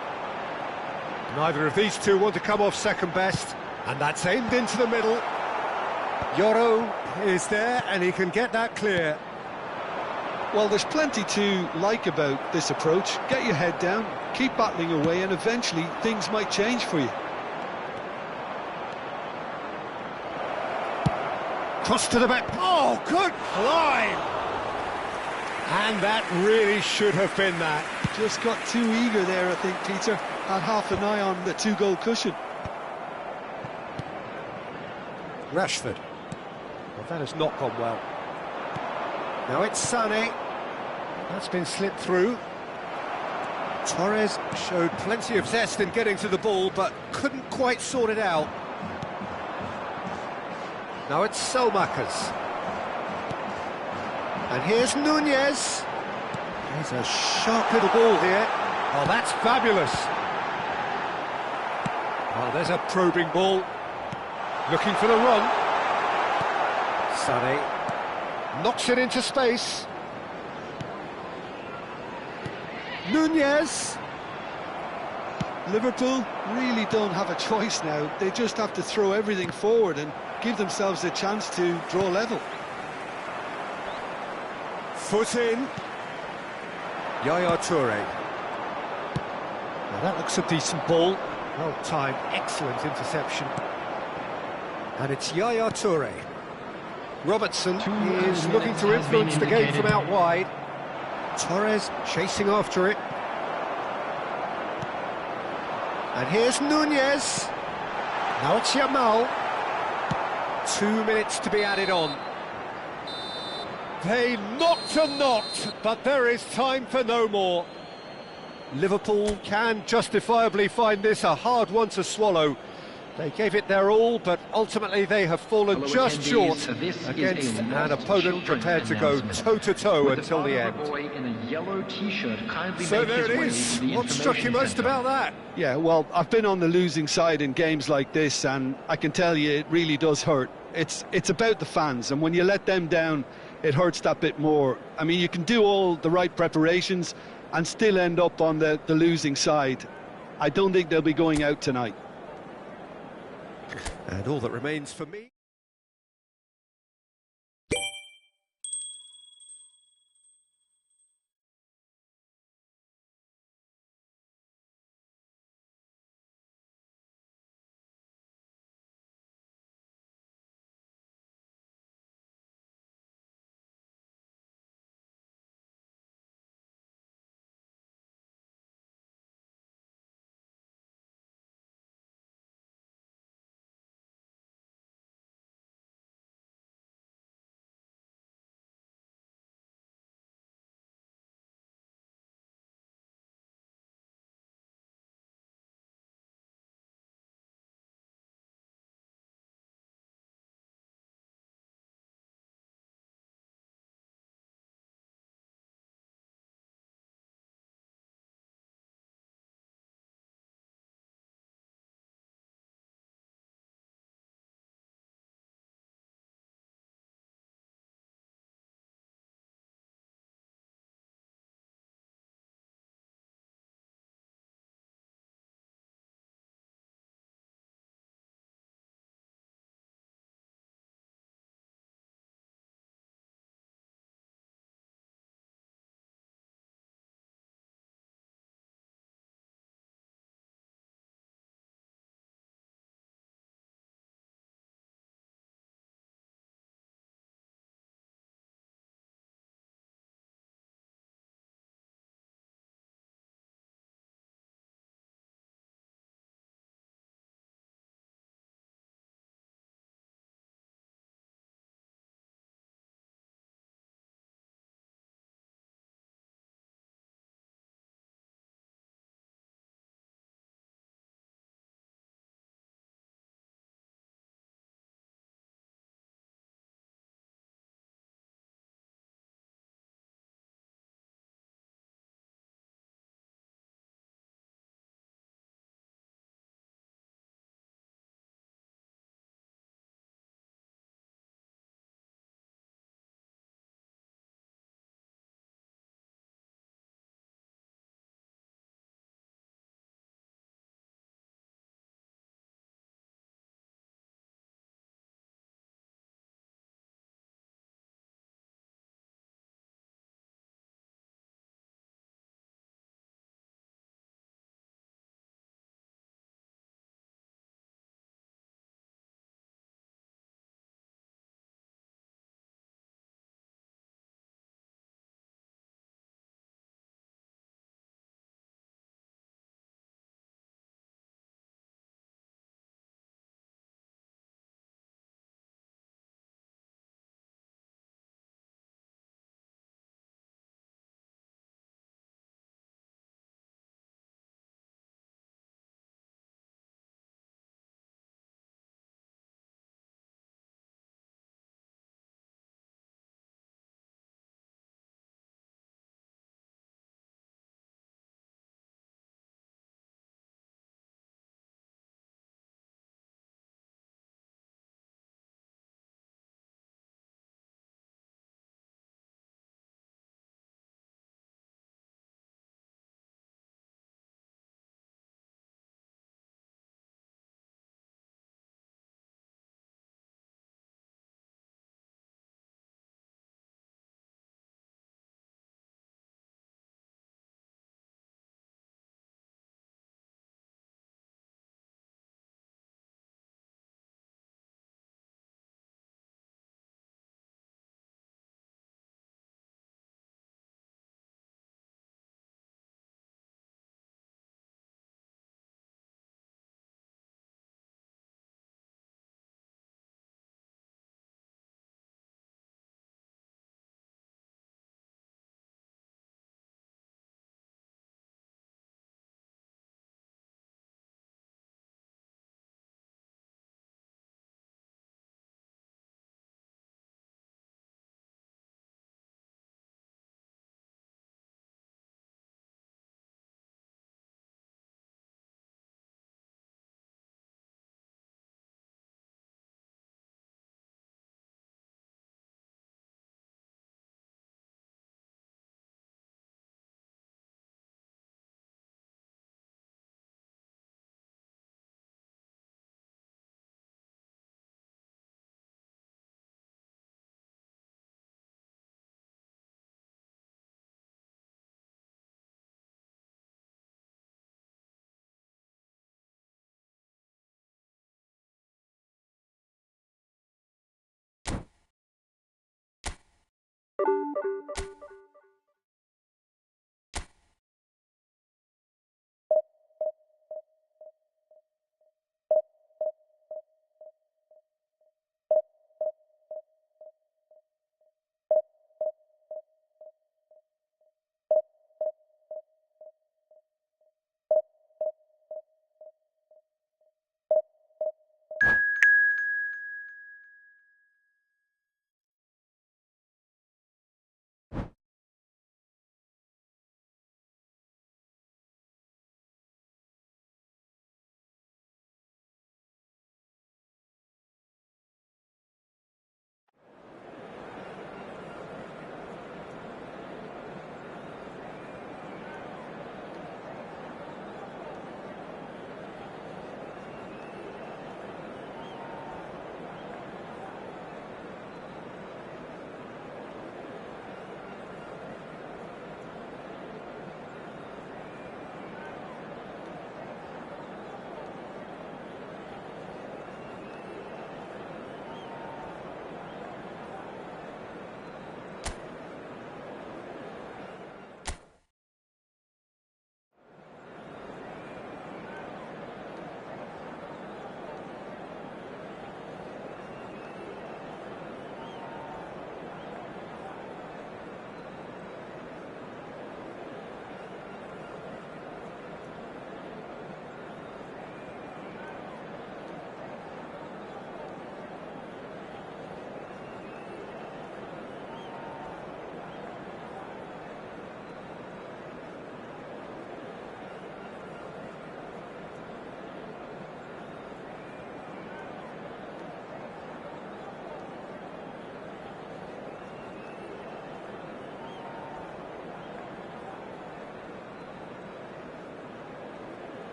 Neither of these two want to come off second best. And that's aimed into the middle. Yoro is there, and he can get that clear. Well, there's plenty to like about this approach. Get your head down, keep battling away, and eventually things might change for you. Cross to the back. Oh, good climb! And that really should have been that. Just got too eager there, I think, Peter. Had half an eye on the two-goal cushion. Rashford. Well, that has not gone well. Now it's Sané. That's been slipped through. Torres showed plenty of zest in getting to the ball, but couldn't quite sort it out. Now it's Selmakers. And here's Nunez. There's a sharp little ball here. Oh, that's fabulous. Oh, there's a probing ball. Looking for the run. Sané knocks it into space. Nunez. Liverpool really don't have a choice now. They just have to throw everything forward and give themselves a chance to draw level. Foot in. Yaya Toure. Now that looks a decent ball. Well timed, excellent interception. And it's Yaya Toure. Robertson is looking to influence the game from out wide. Torres chasing after it. And here's Nunez. Now it's Yamal. 2 minutes to be added on. They knocked and knocked, but there is time for no more. Liverpool can justifiably find this a hard one to swallow. They gave it their all, but ultimately they have fallen just short against an opponent prepared to go toe-to-toe until the end. So there it is. What struck you most about that? Yeah, well, I've been on the losing side in games like this, and I can tell you it really does hurt. It's about the fans, and when you let them down, it hurts that bit more. I mean, you can do all the right preparations, and still end up on the losing side. I don't think they'll be going out tonight. And all that remains for me...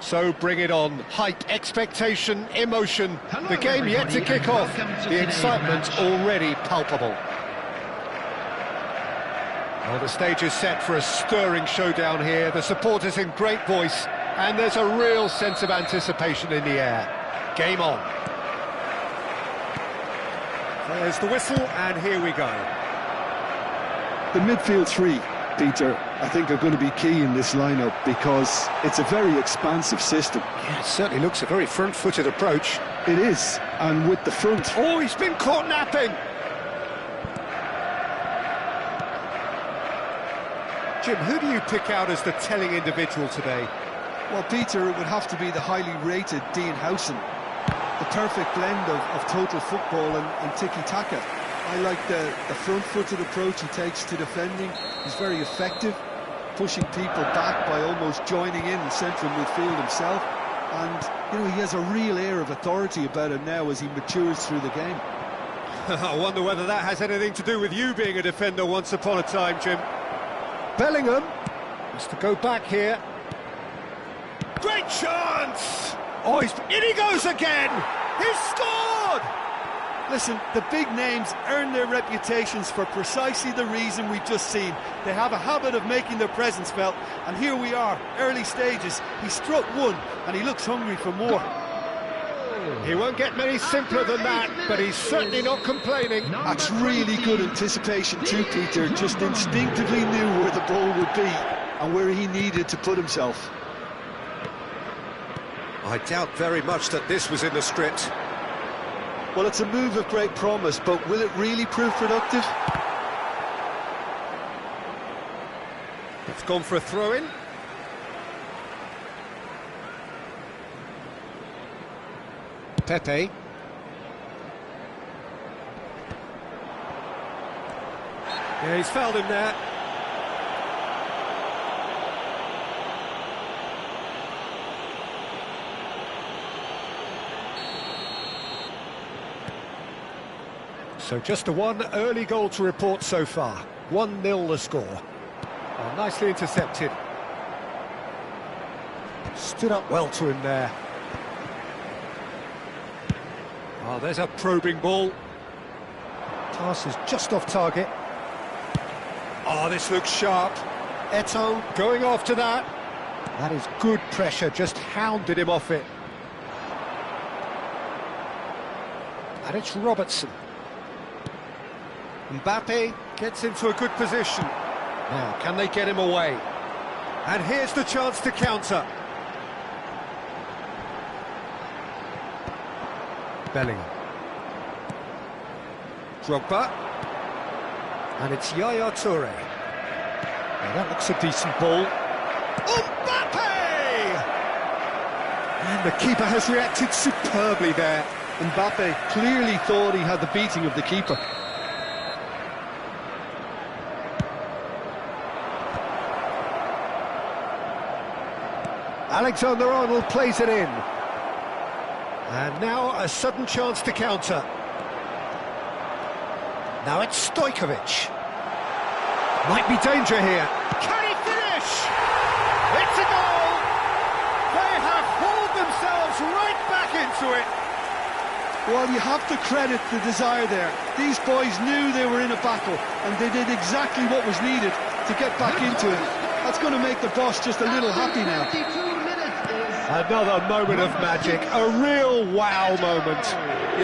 So bring it on. Hype, expectation, emotion. The game yet to kick off. The excitement already palpable. Well, the stage is set for a stirring showdown here. The supporters in great voice, and there's a real sense of anticipation in the air. Game on. There's the whistle, and here we go. The midfield three, Peter, I think are going to be key in this lineup because it's a very expansive system. Yeah, it certainly looks a very front-footed approach. It is, and with the front... Oh, he's been caught napping! Jim, who do you pick out as the telling individual today? Well, Peter, it would have to be the highly rated Dean Howson. The perfect blend of total football and tiki-taka. I like the front-footed approach he takes to defending. He's very effective, pushing people back by almost joining in central midfield himself. And, you know, he has a real air of authority about him now as he matures through the game. I wonder whether that has anything to do with you being a defender once upon a time, Jim. Bellingham has to go back here. Great chance! Oh, in he goes again! He's scored! Listen, the big names earn their reputations for precisely the reason we've just seen. They have a habit of making their presence felt, and here we are, early stages. He struck one, and he looks hungry for more. He won't get many simpler than that, but he's certainly not complaining. That's really good anticipation too, Peter. Just instinctively knew where the ball would be and where he needed to put himself. I doubt very much that this was in the script. Well, it's a move of great promise, but will it really prove productive? It's gone for a throw-in. Pepe. Yeah, he's fouled him there. So just a one early goal to report so far. 1-0 the score. Oh, nicely intercepted. Stood up well to him there. Oh, there's a probing ball. Pass is just off target. Oh, this looks sharp. Eto'o going after that. That is good pressure, just hounded him off it. And it's Robertson. Mbappe Gets into a good position. now, can they get him away? And here's the chance to counter. Bellingham. Drogba. And it's Yaya Toure. Now, that looks a decent ball. Mbappe! And the keeper has reacted superbly there. Mbappe clearly thought he had the beating of the keeper. Alexander-Arnold plays it in. And now a sudden chance to counter. Now it's Stojkovic. Might be danger here. Can he finish? It's a goal! They have hauled themselves right back into it. Well, you have to credit the desire there. These boys knew they were in a battle, and they did exactly what was needed to get back into it. That's going to make the boss just a little happy now. Another moment of magic, a real wow moment.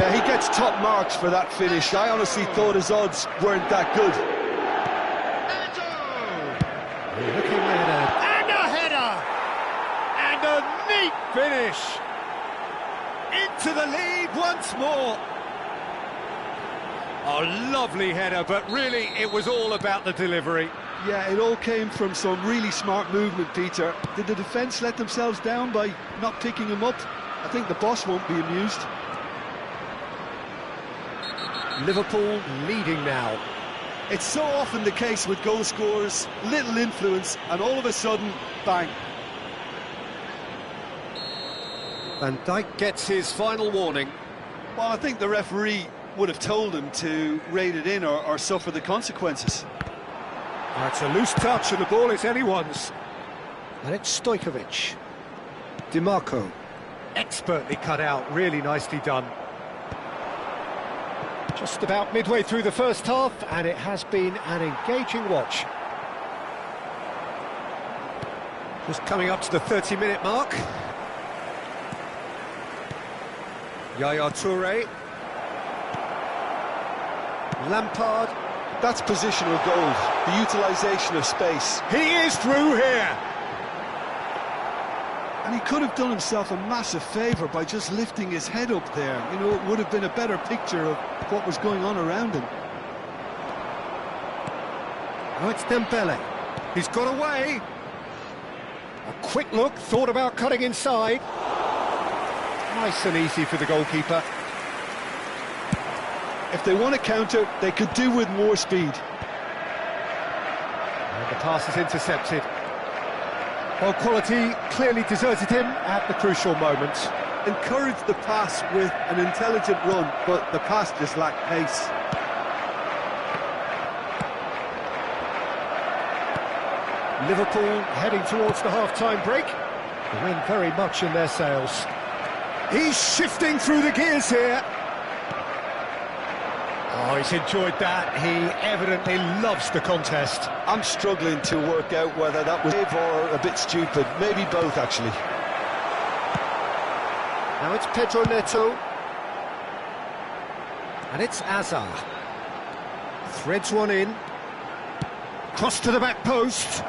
Yeah, he gets top marks for that finish. I honestly thought his odds weren't that good. Looking at a header! And a neat finish! Into the lead once more. Oh, lovely header, but really it was all about the delivery. Yeah, it all came from some really smart movement, Peter. Did the defence let themselves down by not picking him up? I think the boss won't be amused. Liverpool leading now. It's so often the case with goal scorers, little influence, and all of a sudden, bang. Van Dijk gets his final warning. Well, I think the referee would have told him to rate it in or suffer the consequences. That's a loose touch and the ball is anyone's. And it's Stojkovic. DiMarco. Expertly cut out, really nicely done. Just about midway through the first half, and it has been an engaging watch. Just coming up to the 30-minute mark. Yaya Toure. Lampard. That's positional gold, the utilisation of space. He is through here! And he could have done himself a massive favour by just lifting his head up there. You know, it would have been a better picture of what was going on around him. Oh, it's Dembele. He's got away. A quick look, thought about cutting inside. Nice and easy for the goalkeeper. If they want to counter, they could do with more speed. And the pass is intercepted. Well, quality clearly deserted him at the crucial moment. Encouraged the pass with an intelligent run, but the pass just lacked pace. Liverpool heading towards the half-time break. The wind very much in their sails. He's shifting through the gears here. Oh, he's enjoyed that. He evidently loves the contest. I'm struggling to work out whether that was brave or a bit stupid. Maybe both, actually. Now it's Pedro Neto. And it's Azar. Threads one in. Cross to the back post.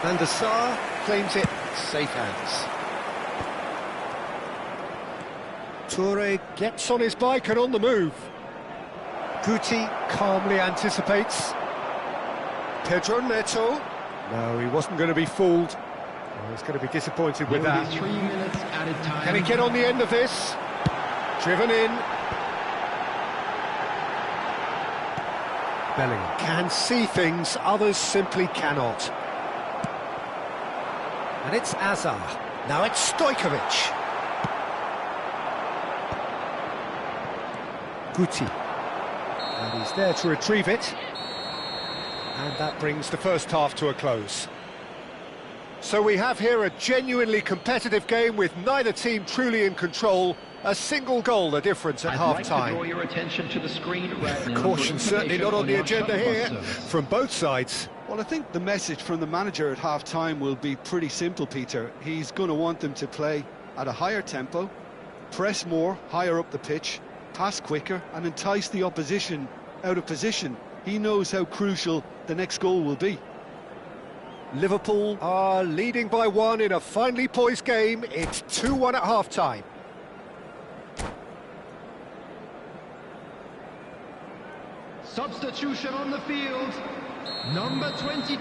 Van der Sar claims it. Safe hands. Toure gets on his bike and on the move. Guti calmly anticipates. Pedro Neto. No, he wasn't going to be fooled. Oh, he's going to be disappointed with that. 3 minutes added time. Can he get on the end of this? Driven in. Bellingham can see things, others simply cannot. And it's Azar. Now it's Stojkovic. Guti. And he's there to retrieve it. And that brings the first half to a close. So we have here a genuinely competitive game with neither team truly in control. A single goal the difference at half-time. Draw your attention to the screen right now. Caution certainly not on the agenda here from both sides. Well, I think the message from the manager at half-time will be pretty simple, Peter. He's going to want them to play at a higher tempo, press more, higher up the pitch, pass quicker, and entice the opposition out of position. He knows how crucial the next goal will be. Liverpool are leading by 1 in a finely poised game. It's 2-1 at half-time. Substitution on the field. Number 22,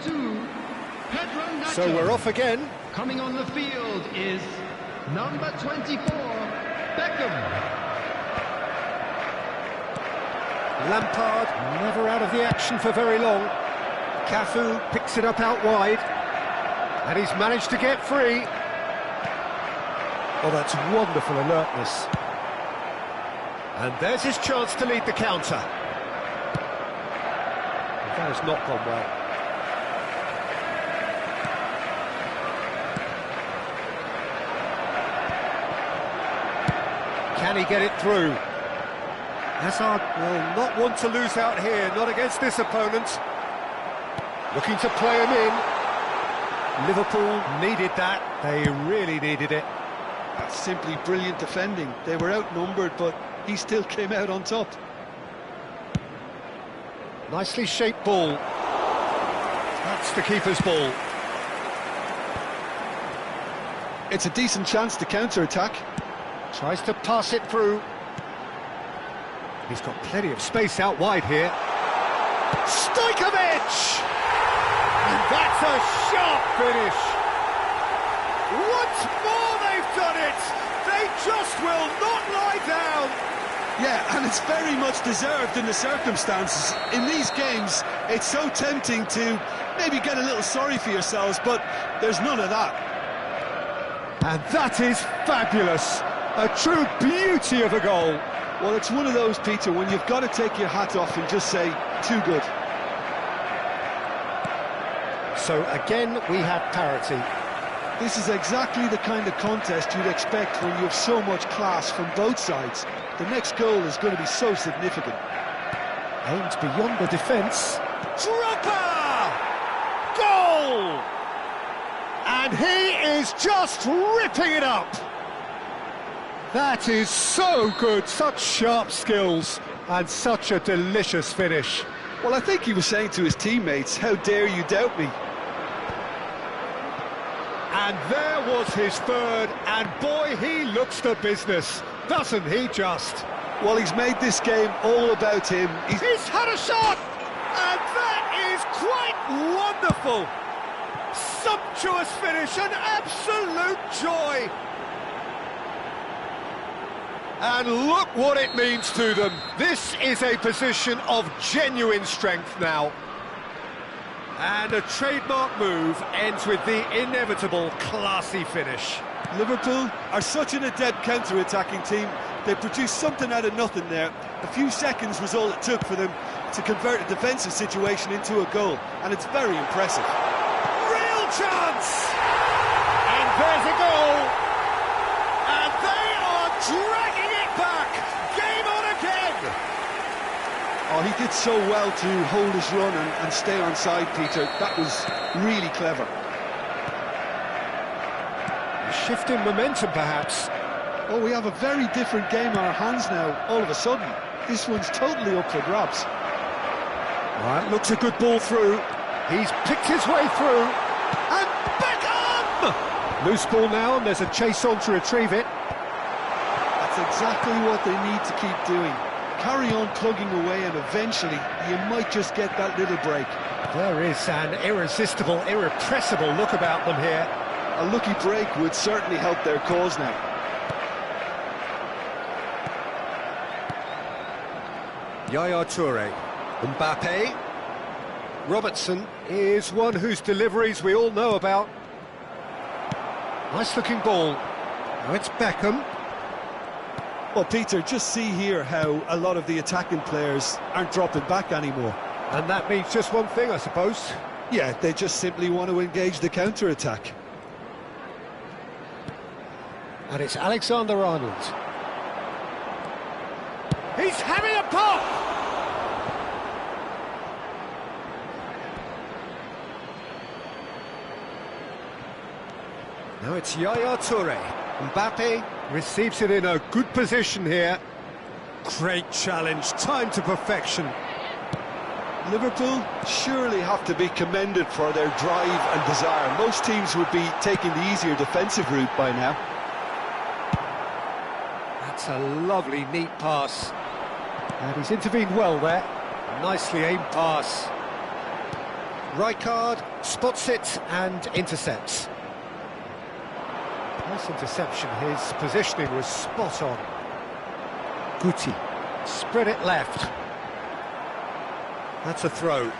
Pedro Nacho. So we're off again. Coming on the field is number 24, Beckham. Lampard never out of the action for very long. Cafu picks it up out wide. And he's managed to get free. Oh, that's wonderful alertness. And there's his chance to lead the counter. That has not gone well. Can he get it through? Hazard will not want to lose out here, not against this opponent. Looking to play him in. Liverpool needed that, they really needed it. That's simply brilliant defending. They were outnumbered, but he still came out on top. Nicely shaped ball. That's the keeper's ball. It's a decent chance to counter-attack. Tries to pass it through. He's got plenty of space out wide here. Stojkovic! And that's a sharp finish. Once more they've done it. They just will not lie down. Yeah, and it's very much deserved in the circumstances. In these games, it's so tempting to maybe get a little sorry for yourselves, but there's none of that. And that is fabulous. A true beauty of a goal. Well, it's one of those, Peter, when you've got to take your hat off and just say, too good. So again, we have parity. This is exactly the kind of contest you'd expect when you have so much class from both sides. The next goal is going to be so significant. Aims beyond the defence. Dropper! Goal! And he is just ripping it up. That is so good, such sharp skills, and such a delicious finish. Well, I think he was saying to his teammates, how dare you doubt me? And there was his third, and boy, he looks the business, doesn't he just? Well, he's made this game all about him. He's had a shot, and that is quite wonderful. Sumptuous finish, an absolute joy. And look what it means to them. This is a position of genuine strength now. And a trademark move ends with the inevitable classy finish. Liverpool are such an adept counter-attacking team. They produced something out of nothing there. A few seconds was all it took for them to convert a defensive situation into a goal, and it's very impressive. Real chance! And there's a goal! And they are dragging it back! Game on again! Oh, he did so well to hold his run and stay on side, Peter. That was really clever. Shift in momentum, perhaps. Oh, we have a very different game on our hands now, all of a sudden. This one's totally up for grabs. Right, looks a good ball through. He's picked his way through. And Beckham! Loose ball now, and there's a chase on to retrieve it. That's exactly what they need to keep doing. Carry on plugging away, and eventually you might just get that little break. There is an irresistible, irrepressible look about them here. A lucky break would certainly help their cause now. Yaya Toure, Mbappe. Robertson is one whose deliveries we all know about. Nice looking ball. Now it's Beckham. Well, Peter, just see here how a lot of the attacking players aren't dropping back anymore. And that means just one thing, I suppose. Yeah, they just simply want to engage the counter-attack. And it's Alexander-Arnold. He's having a pop! Now it's Yaya Toure. Mbappe receives it in a good position here. Great challenge, time to perfection. Liverpool surely have to be commended for their drive and desire. Most teams would be taking the easier defensive route by now. That's a lovely, neat pass. And he's intervened well there. Nicely aimed pass. Rijkaard spots it and intercepts. Nice interception, his positioning was spot on. Guti, spread it left. That's a throw.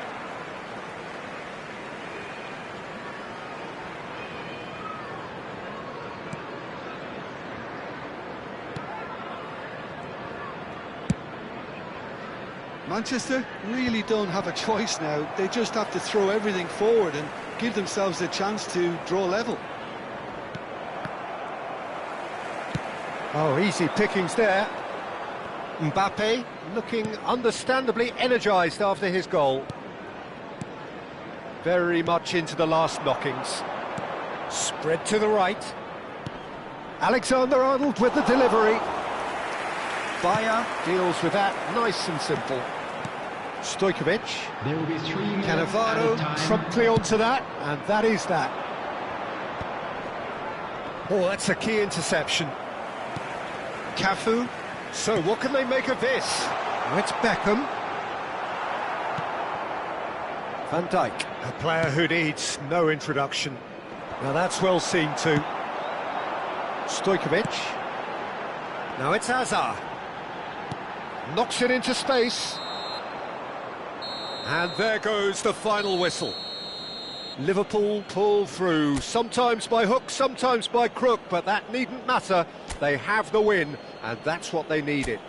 Manchester really don't have a choice now. They just have to throw everything forward and give themselves a chance to draw level. Oh, easy pickings there. Mbappe looking understandably energised after his goal. Very much into the last knockings. Spread to the right. Alexander-Arnold with the delivery. Bayer deals with that nice and simple. Stojkovic. There will be 3 minutes Cannavaro added time. promptly onto that, and that is that. Oh, that's a key interception. Cafu. So what can they make of this? Oh, it's Beckham. Van Dijk, a player who needs no introduction. Now that's well seen too. Stojkovic. Now it's Hazard. Knocks it into space. And there goes the final whistle. Liverpool pull through, sometimes by hook, sometimes by crook, but that needn't matter. They have the win, and that's what they needed.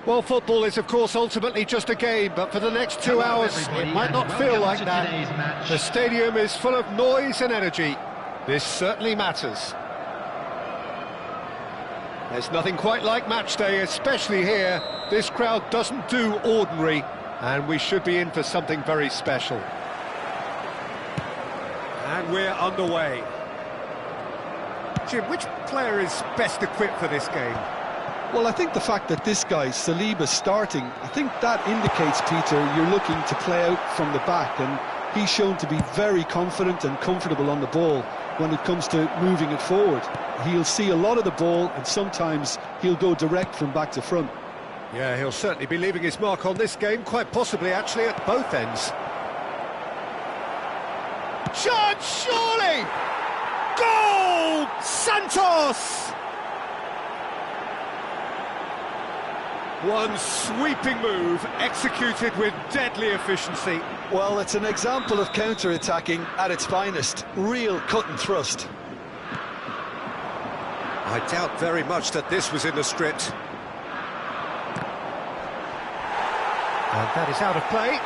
Well, football is, of course, ultimately just a game, but for the next 2 hours, it might not feel like that. The stadium is full of noise and energy. This certainly matters. There's nothing quite like match day, especially here. This crowd doesn't do ordinary, and we should be in for something very special. And we're underway. Jim, which player is best equipped for this game? Well, I think the fact that this guy, Saliba's starting, I think that indicates, Peter, you're looking to play out from the back, and he's shown to be very confident and comfortable on the ball when it comes to moving it forward. He'll see a lot of the ball, and sometimes he'll go direct from back to front. Yeah, he'll certainly be leaving his mark on this game, quite possibly actually at both ends. Chance, surely! Goal! Santos! One sweeping move, executed with deadly efficiency. Well, it's an example of counter-attacking at its finest. Real cut and thrust. I doubt very much that this was in the script. And that is out of play.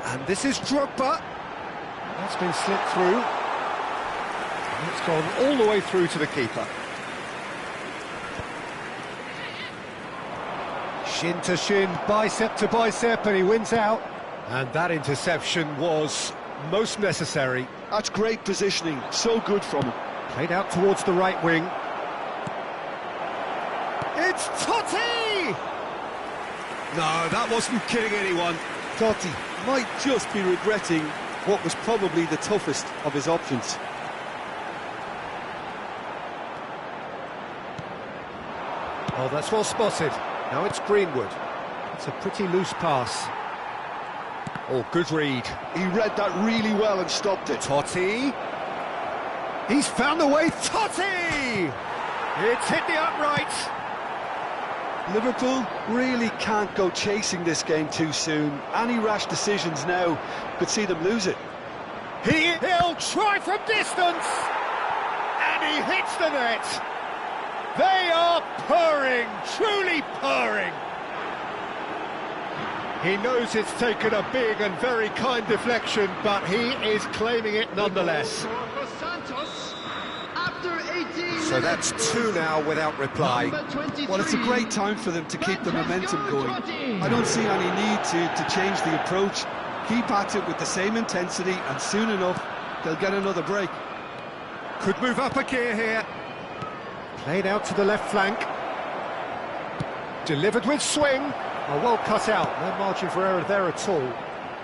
And this is Drogba. That's been slipped through. And it's gone all the way through to the keeper. Shin to shin, bicep to bicep, and he wins out. And that interception was most necessary. That's great positioning, so good from him. Played out towards the right wing. It's Totti! No, that wasn't kidding anyone. Totti might just be regretting what was probably the toughest of his options. Oh, that's well spotted. Now it's Greenwood. It's a pretty loose pass. Oh, good read. He read that really well and stopped it. Totti. He's found the way. Totti! It's hit the upright. Liverpool really can't go chasing this game too soon. Any rash decisions now could see them lose it. He'll try from distance! And he hits the net! They are purring, truly purring! He knows it's taken a big and very kind deflection, but he is claiming it nonetheless. So that's 2 now without reply. Well, it's a great time for them to keep the momentum going. I don't see any need to change the approach. Keep at it with the same intensity, and soon enough, they'll get another break. Could move up a gear here. Played out to the left flank. Delivered with swing. Oh, well cut out. No margin for error there at all.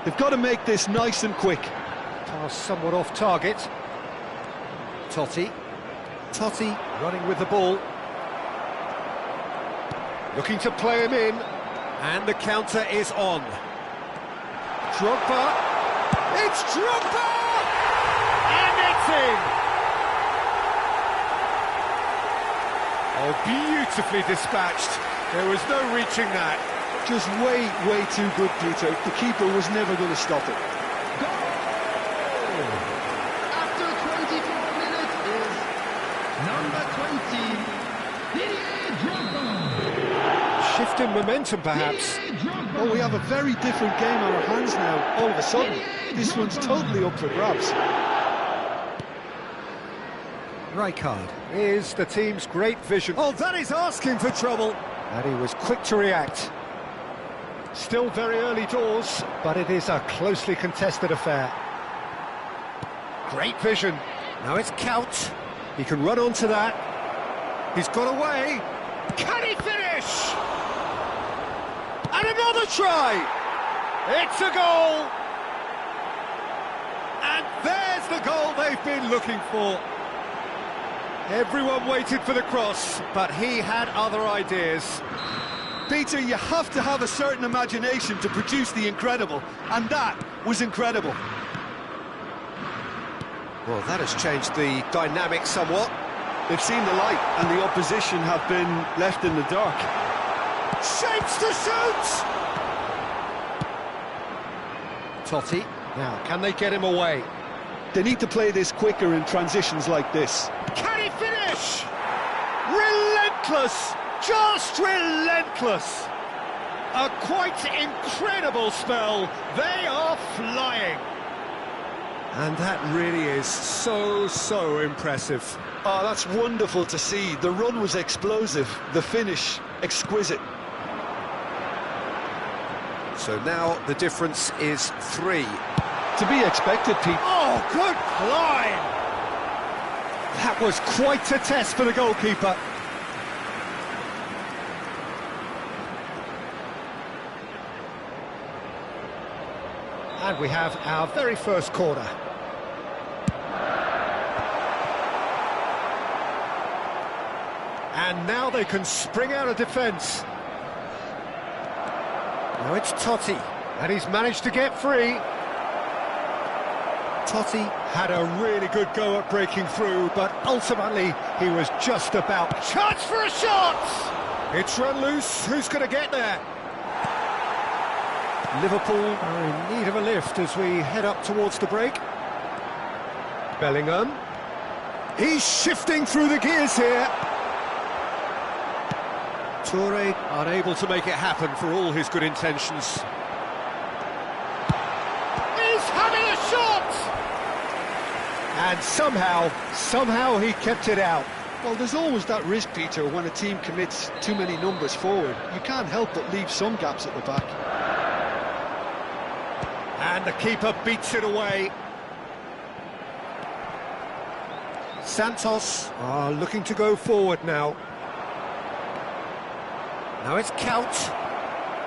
They've got to make this nice and quick. Pass somewhat off target. Totti. Totti running with the ball. Looking to play him in. And the counter is on. Drogba. It's Drogba! And it's in! Oh, beautifully dispatched. There was no reaching that. Just way too good, Peter. The keeper was never going to stop it. After 24 minutes is number 20, Didier Drogba. Shift in momentum, perhaps. Oh, we have a very different game on our hands now. All of a sudden, this one's totally up for grabs. Rijkaard is the team's great vision. Oh, that is asking for trouble. And he was quick to react. Still very early doors, but it is a closely contested affair. Great vision. Now it's Kaut. He can run onto that. He's got away. Can he finish? And another try. It's a goal. And there's the goal they've been looking for. Everyone waited for the cross, but he had other ideas. Peter, you have to have a certain imagination to produce the incredible, and that was incredible. Well, that has changed the dynamic somewhat. They've seen the light, and the opposition have been left in the dark. Shapes to shoot! Totti. Now, can they get him away? They need to play this quicker in transitions like this. Can he finish? Relentless! Just relentless! A quite incredible spell. They are flying. And that really is so impressive. Oh, that's wonderful to see. The run was explosive, the finish exquisite. So now the difference is 3. To be expected, Pete. Oh, good climb! That was quite a test for the goalkeeper. And we have our very first corner. And now they can spring out of defence. Now it's Totti, and he's managed to get free. Totti had a really good go at breaking through, but ultimately he was just about. Chance for a shot! It's run loose. Who's going to get there? Liverpool are in need of a lift as we head up towards the break. Bellingham. He's shifting through the gears here. Toure unable to make it happen for all his good intentions. He's having a shot! And somehow he kept it out. Well, there's always that risk, Peter, when a team commits too many numbers forward. You can't help but leave some gaps at the back. And the keeper beats it away. Santos are looking to go forward now. Now it's Count.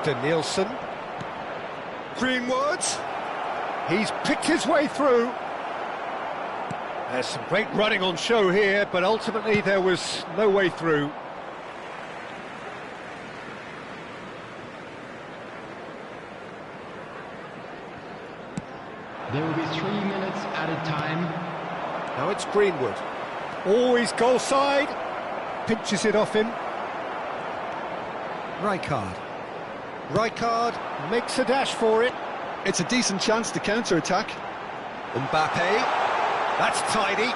Danielson. Greenwood. He's picked his way through. There's some great running on show here, but ultimately there was no way through. There will be 3 minutes at a time. Now it's Greenwood. Always goal side. Pinches it off him. Rijkaard. Rijkaard makes a dash for it. It's a decent chance to counter-attack. Mbappe. That's tidy.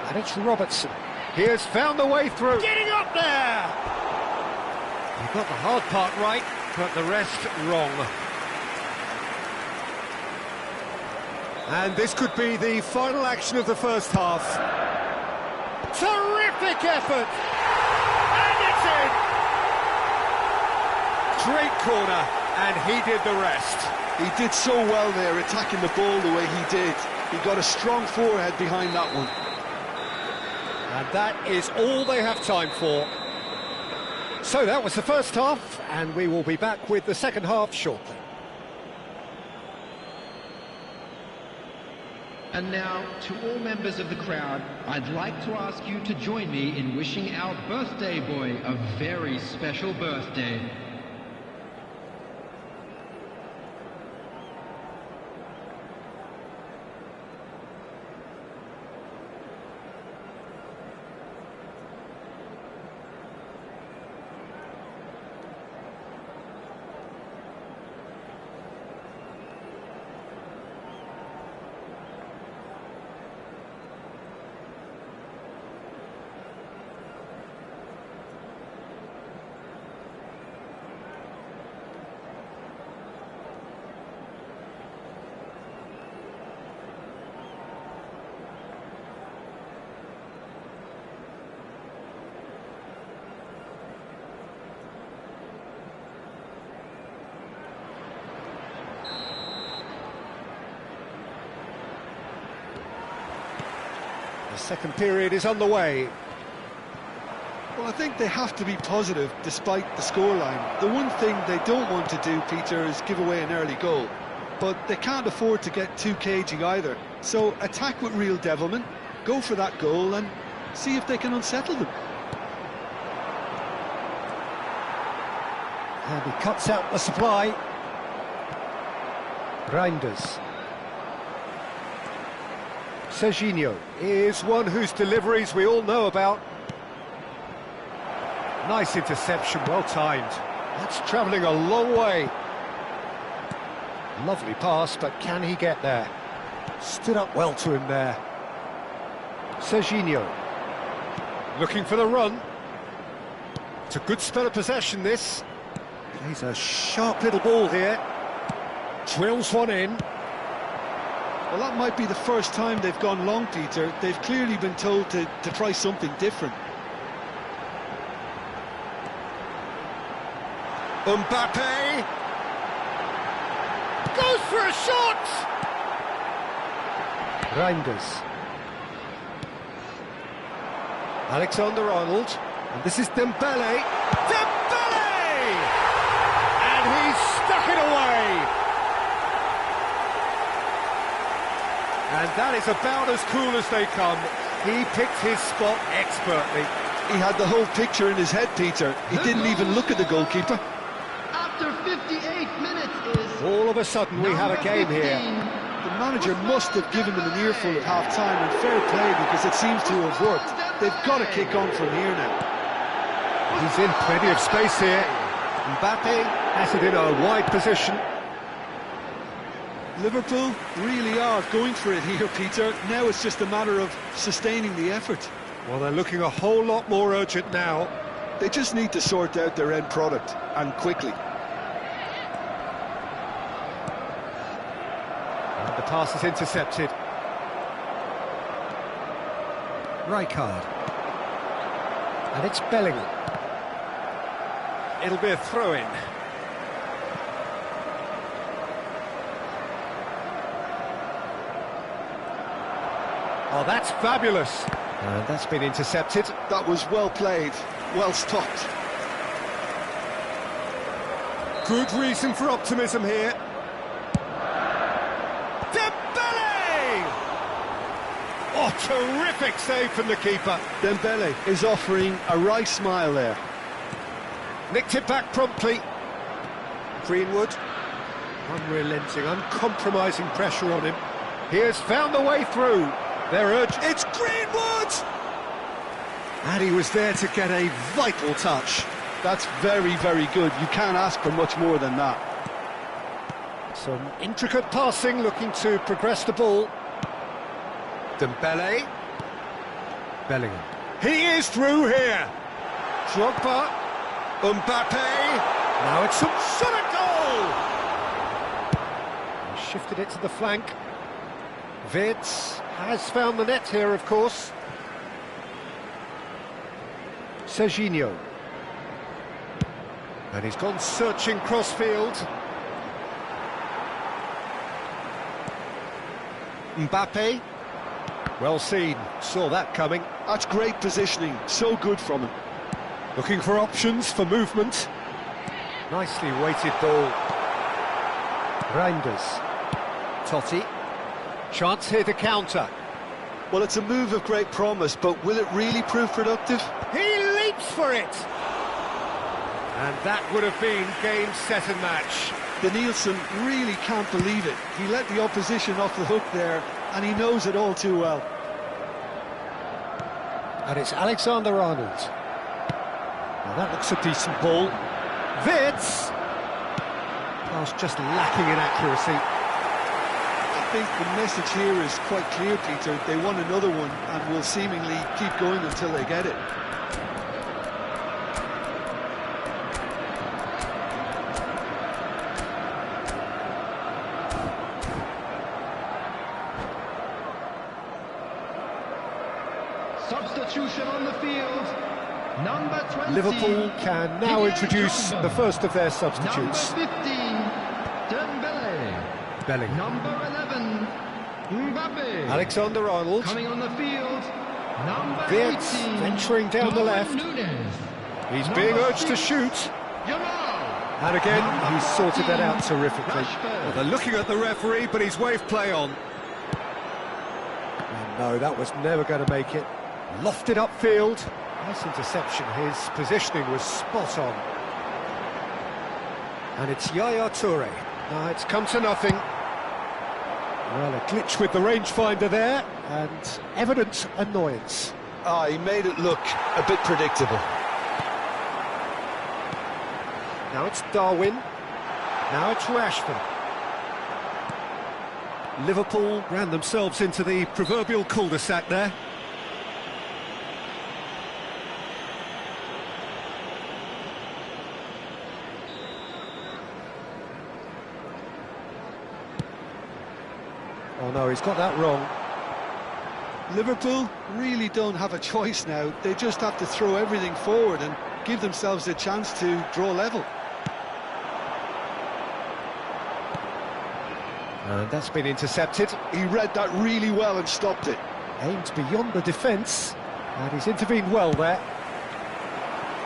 And it's Robertson. He has found the way through. Getting up there! He got the hard part right, but the rest wrong. And this could be the final action of the first half. Terrific effort! And it's in! Great corner, and he did the rest. He did so well there, attacking the ball the way he did. He got a strong forehead behind that one. And that is all they have time for. So that was the first half, and we will be back with the second half shortly. And now, to all members of the crowd, I'd like to ask you to join me in wishing our birthday boy a very special birthday. The second period is on the way. Well, I think they have to be positive despite the scoreline. The one thing they don't want to do, Peter, is give away an early goal. But they can't afford to get too cagey either. So attack with real devilment, go for that goal and see if they can unsettle them. And he cuts out the supply. Reinders. Serginho is one whose deliveries we all know about. Nice interception, well timed. That's travelling a long way. Lovely pass, but can he get there? Stood up well to him there. Serginho. Looking for the run. It's a good spell of possession, this. Plays a sharp little ball here. Drills one in. Well, that might be the first time they've gone long, Peter. They've clearly been told to try something different. Mbappe goes for a shot. Reinders. Alexander-Arnold, and this is Dembele. Dembele! And he's stuck it away. And that is about as cool as they come. He picked his spot expertly. He had the whole picture in his head, Peter. He didn't even look at the goalkeeper. After 58 minutes is... All of a sudden we have a game here. The manager must have given them an earful at half-time, and fair play, because it seems to have worked. They've got to kick on from here now. He's in plenty of space here. Mbappe has it in a wide position. Liverpool really are going for it here, Peter. Now it's just a matter of sustaining the effort. Well, they're looking a whole lot more urgent now. They just need to sort out their end product, and quickly. And the pass is intercepted. Rijkaard. And it's Bellingham. It'll be a throw-in. Oh, that's fabulous. And that's been intercepted. That was well played, well stopped. Good reason for optimism here. Dembele! Oh, terrific save from the keeper. Dembele is offering a right smile there. Nicked it back promptly. Greenwood. Unrelenting, uncompromising pressure on him. He has found the way through. They're urgent. It's Greenwood! And he was there to get a vital touch. That's very, very good. You can't ask for much more than that. Some intricate passing, looking to progress the ball. Dembele. Bellingham. He is through here. Drogba. Mbappe. Now it's some sort of goal. He shifted it to the flank. Wirtz has found the net here, of course. Serginho. And he's gone searching crossfield. Mbappe. Well seen, saw that coming. That's great positioning, so good from him. Looking for options for movement. Nicely weighted ball. Reinders. Totti. Chance here to counter. Well, it's a move of great promise, but will it really prove productive? He leaps for it! And that would have been game, set and match. Danielson really can't believe it. He let the opposition off the hook there, and he knows it all too well. And it's Alexander-Arnold. Now that looks a decent ball. Wirtz! Pass just lacking in accuracy. I think the message here is quite clear, Peter. They want another one and will seemingly keep going until they get it. Substitution on the field. Number 20. Liverpool can now introduce the first of their substitutes. Number 15, Dembele. Bellingham. Number 11, Mbappe. Alexander-Arnold. Coming on the field, number Wirtz 18, venturing down the left. Nunez. He's Number being urged to 6, shoot. Yamal. And again, he's sorted that out 15, terrifically. Rashford. Well, they're looking at the referee, but he's waved play on. And no, that was never going to make it. Lofted upfield. Nice interception. His positioning was spot on. And it's Yaya Toure. Now it's come to nothing. Well, a glitch with the rangefinder there, and evident annoyance. He made it look a bit predictable. Now it's Darwin. Now it's Rashford. Liverpool ran themselves into the proverbial cul-de-sac there. Oh no, he's got that wrong. Liverpool really don't have a choice now. They just have to throw everything forward and give themselves a chance to draw level. And that's been intercepted. He read that really well and stopped it. Aimed beyond the defence, and he's intervened well there.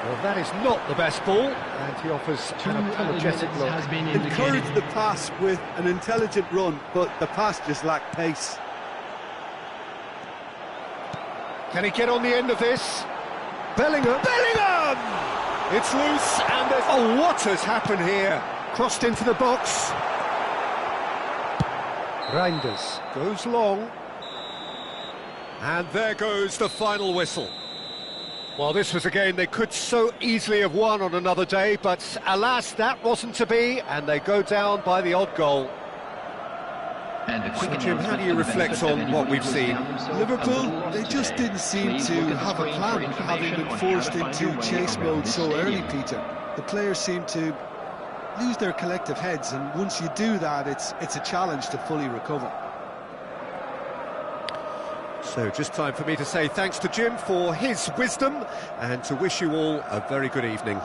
Well, that is not the best ball, and he offers an apologetic look. Encouraged the pass with an intelligent run, but the pass just lacked pace. Can he get on the end of this? Bellingham! Bellingham! It's loose, and there's... Oh, what has happened here? Crossed into the box. Reinders goes long. And there goes the final whistle. Well, this was a game they could so easily have won on another day, but alas, that wasn't to be, and they go down by the odd goal. So, Jim, how do you reflect on what we've seen? Liverpool, they just didn't seem to have a plan, having been forced into chase mode so early, Peter. The players seem to lose their collective heads, and once you do that, it's a challenge to fully recover. So just time for me to say thanks to Jim for his wisdom and to wish you all a very good evening.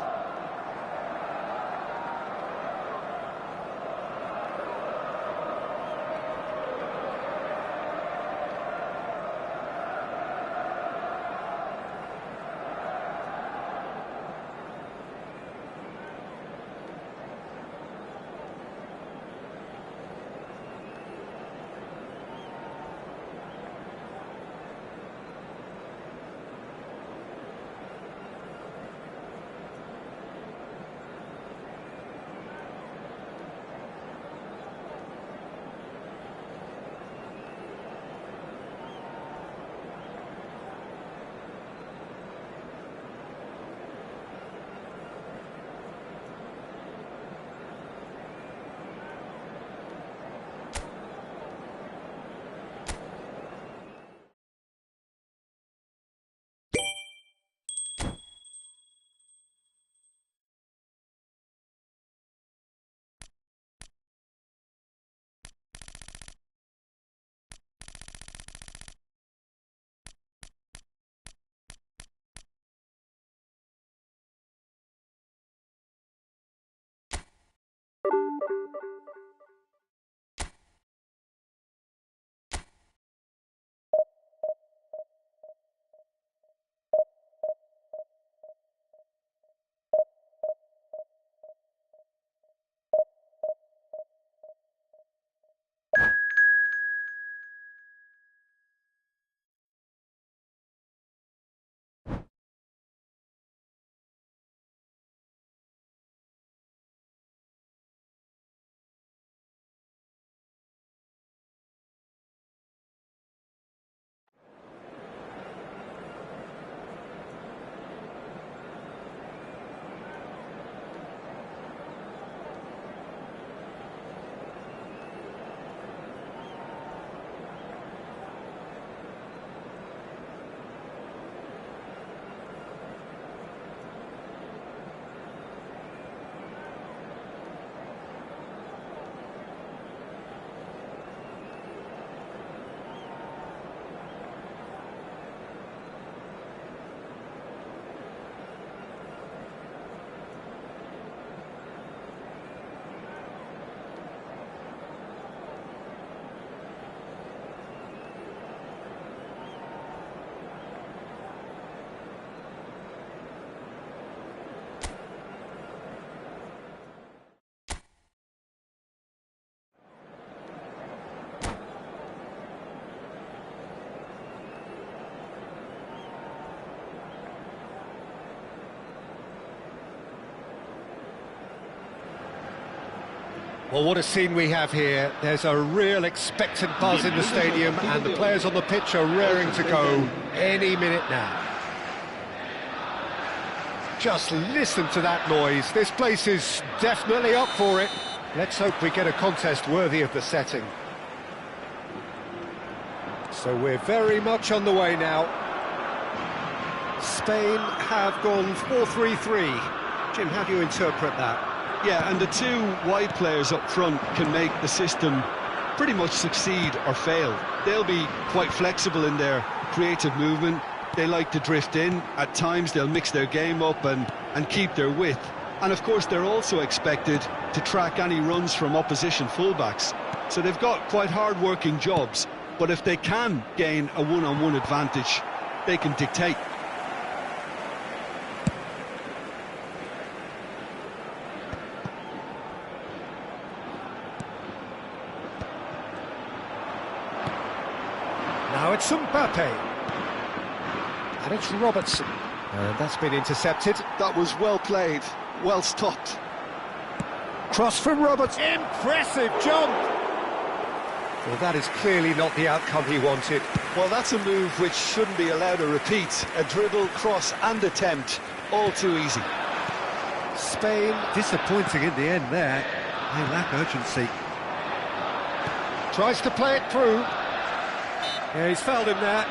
Well, what a scene we have here. There's a real expectant buzz in the stadium, and the players on the pitch are raring to go any minute now. Just listen to that noise. This place is definitely up for it. Let's hope we get a contest worthy of the setting. So we're very much on the way now. Spain have gone 4-3-3. Jim, how do you interpret that? Yeah, and the two wide players up front can make the system pretty much succeed or fail. They'll be quite flexible in their creative movement. They like to drift in. At times they'll mix their game up and keep their width. And of course they're also expected to track any runs from opposition fullbacks. So they've got quite hard-working jobs, but if they can gain a one-on-one advantage, they can dictate. Now it's Mbappe. And it's Robertson. And that's been intercepted. That was well played, well stopped. Cross from Robertson. Impressive jump! Well, that is clearly not the outcome he wanted. Well, that's a move which shouldn't be allowed to repeat. A dribble, cross and attempt, all too easy. Spain Disappointing in the end there. They lack urgency. tries to play it through. Yeah, he's fouled him there.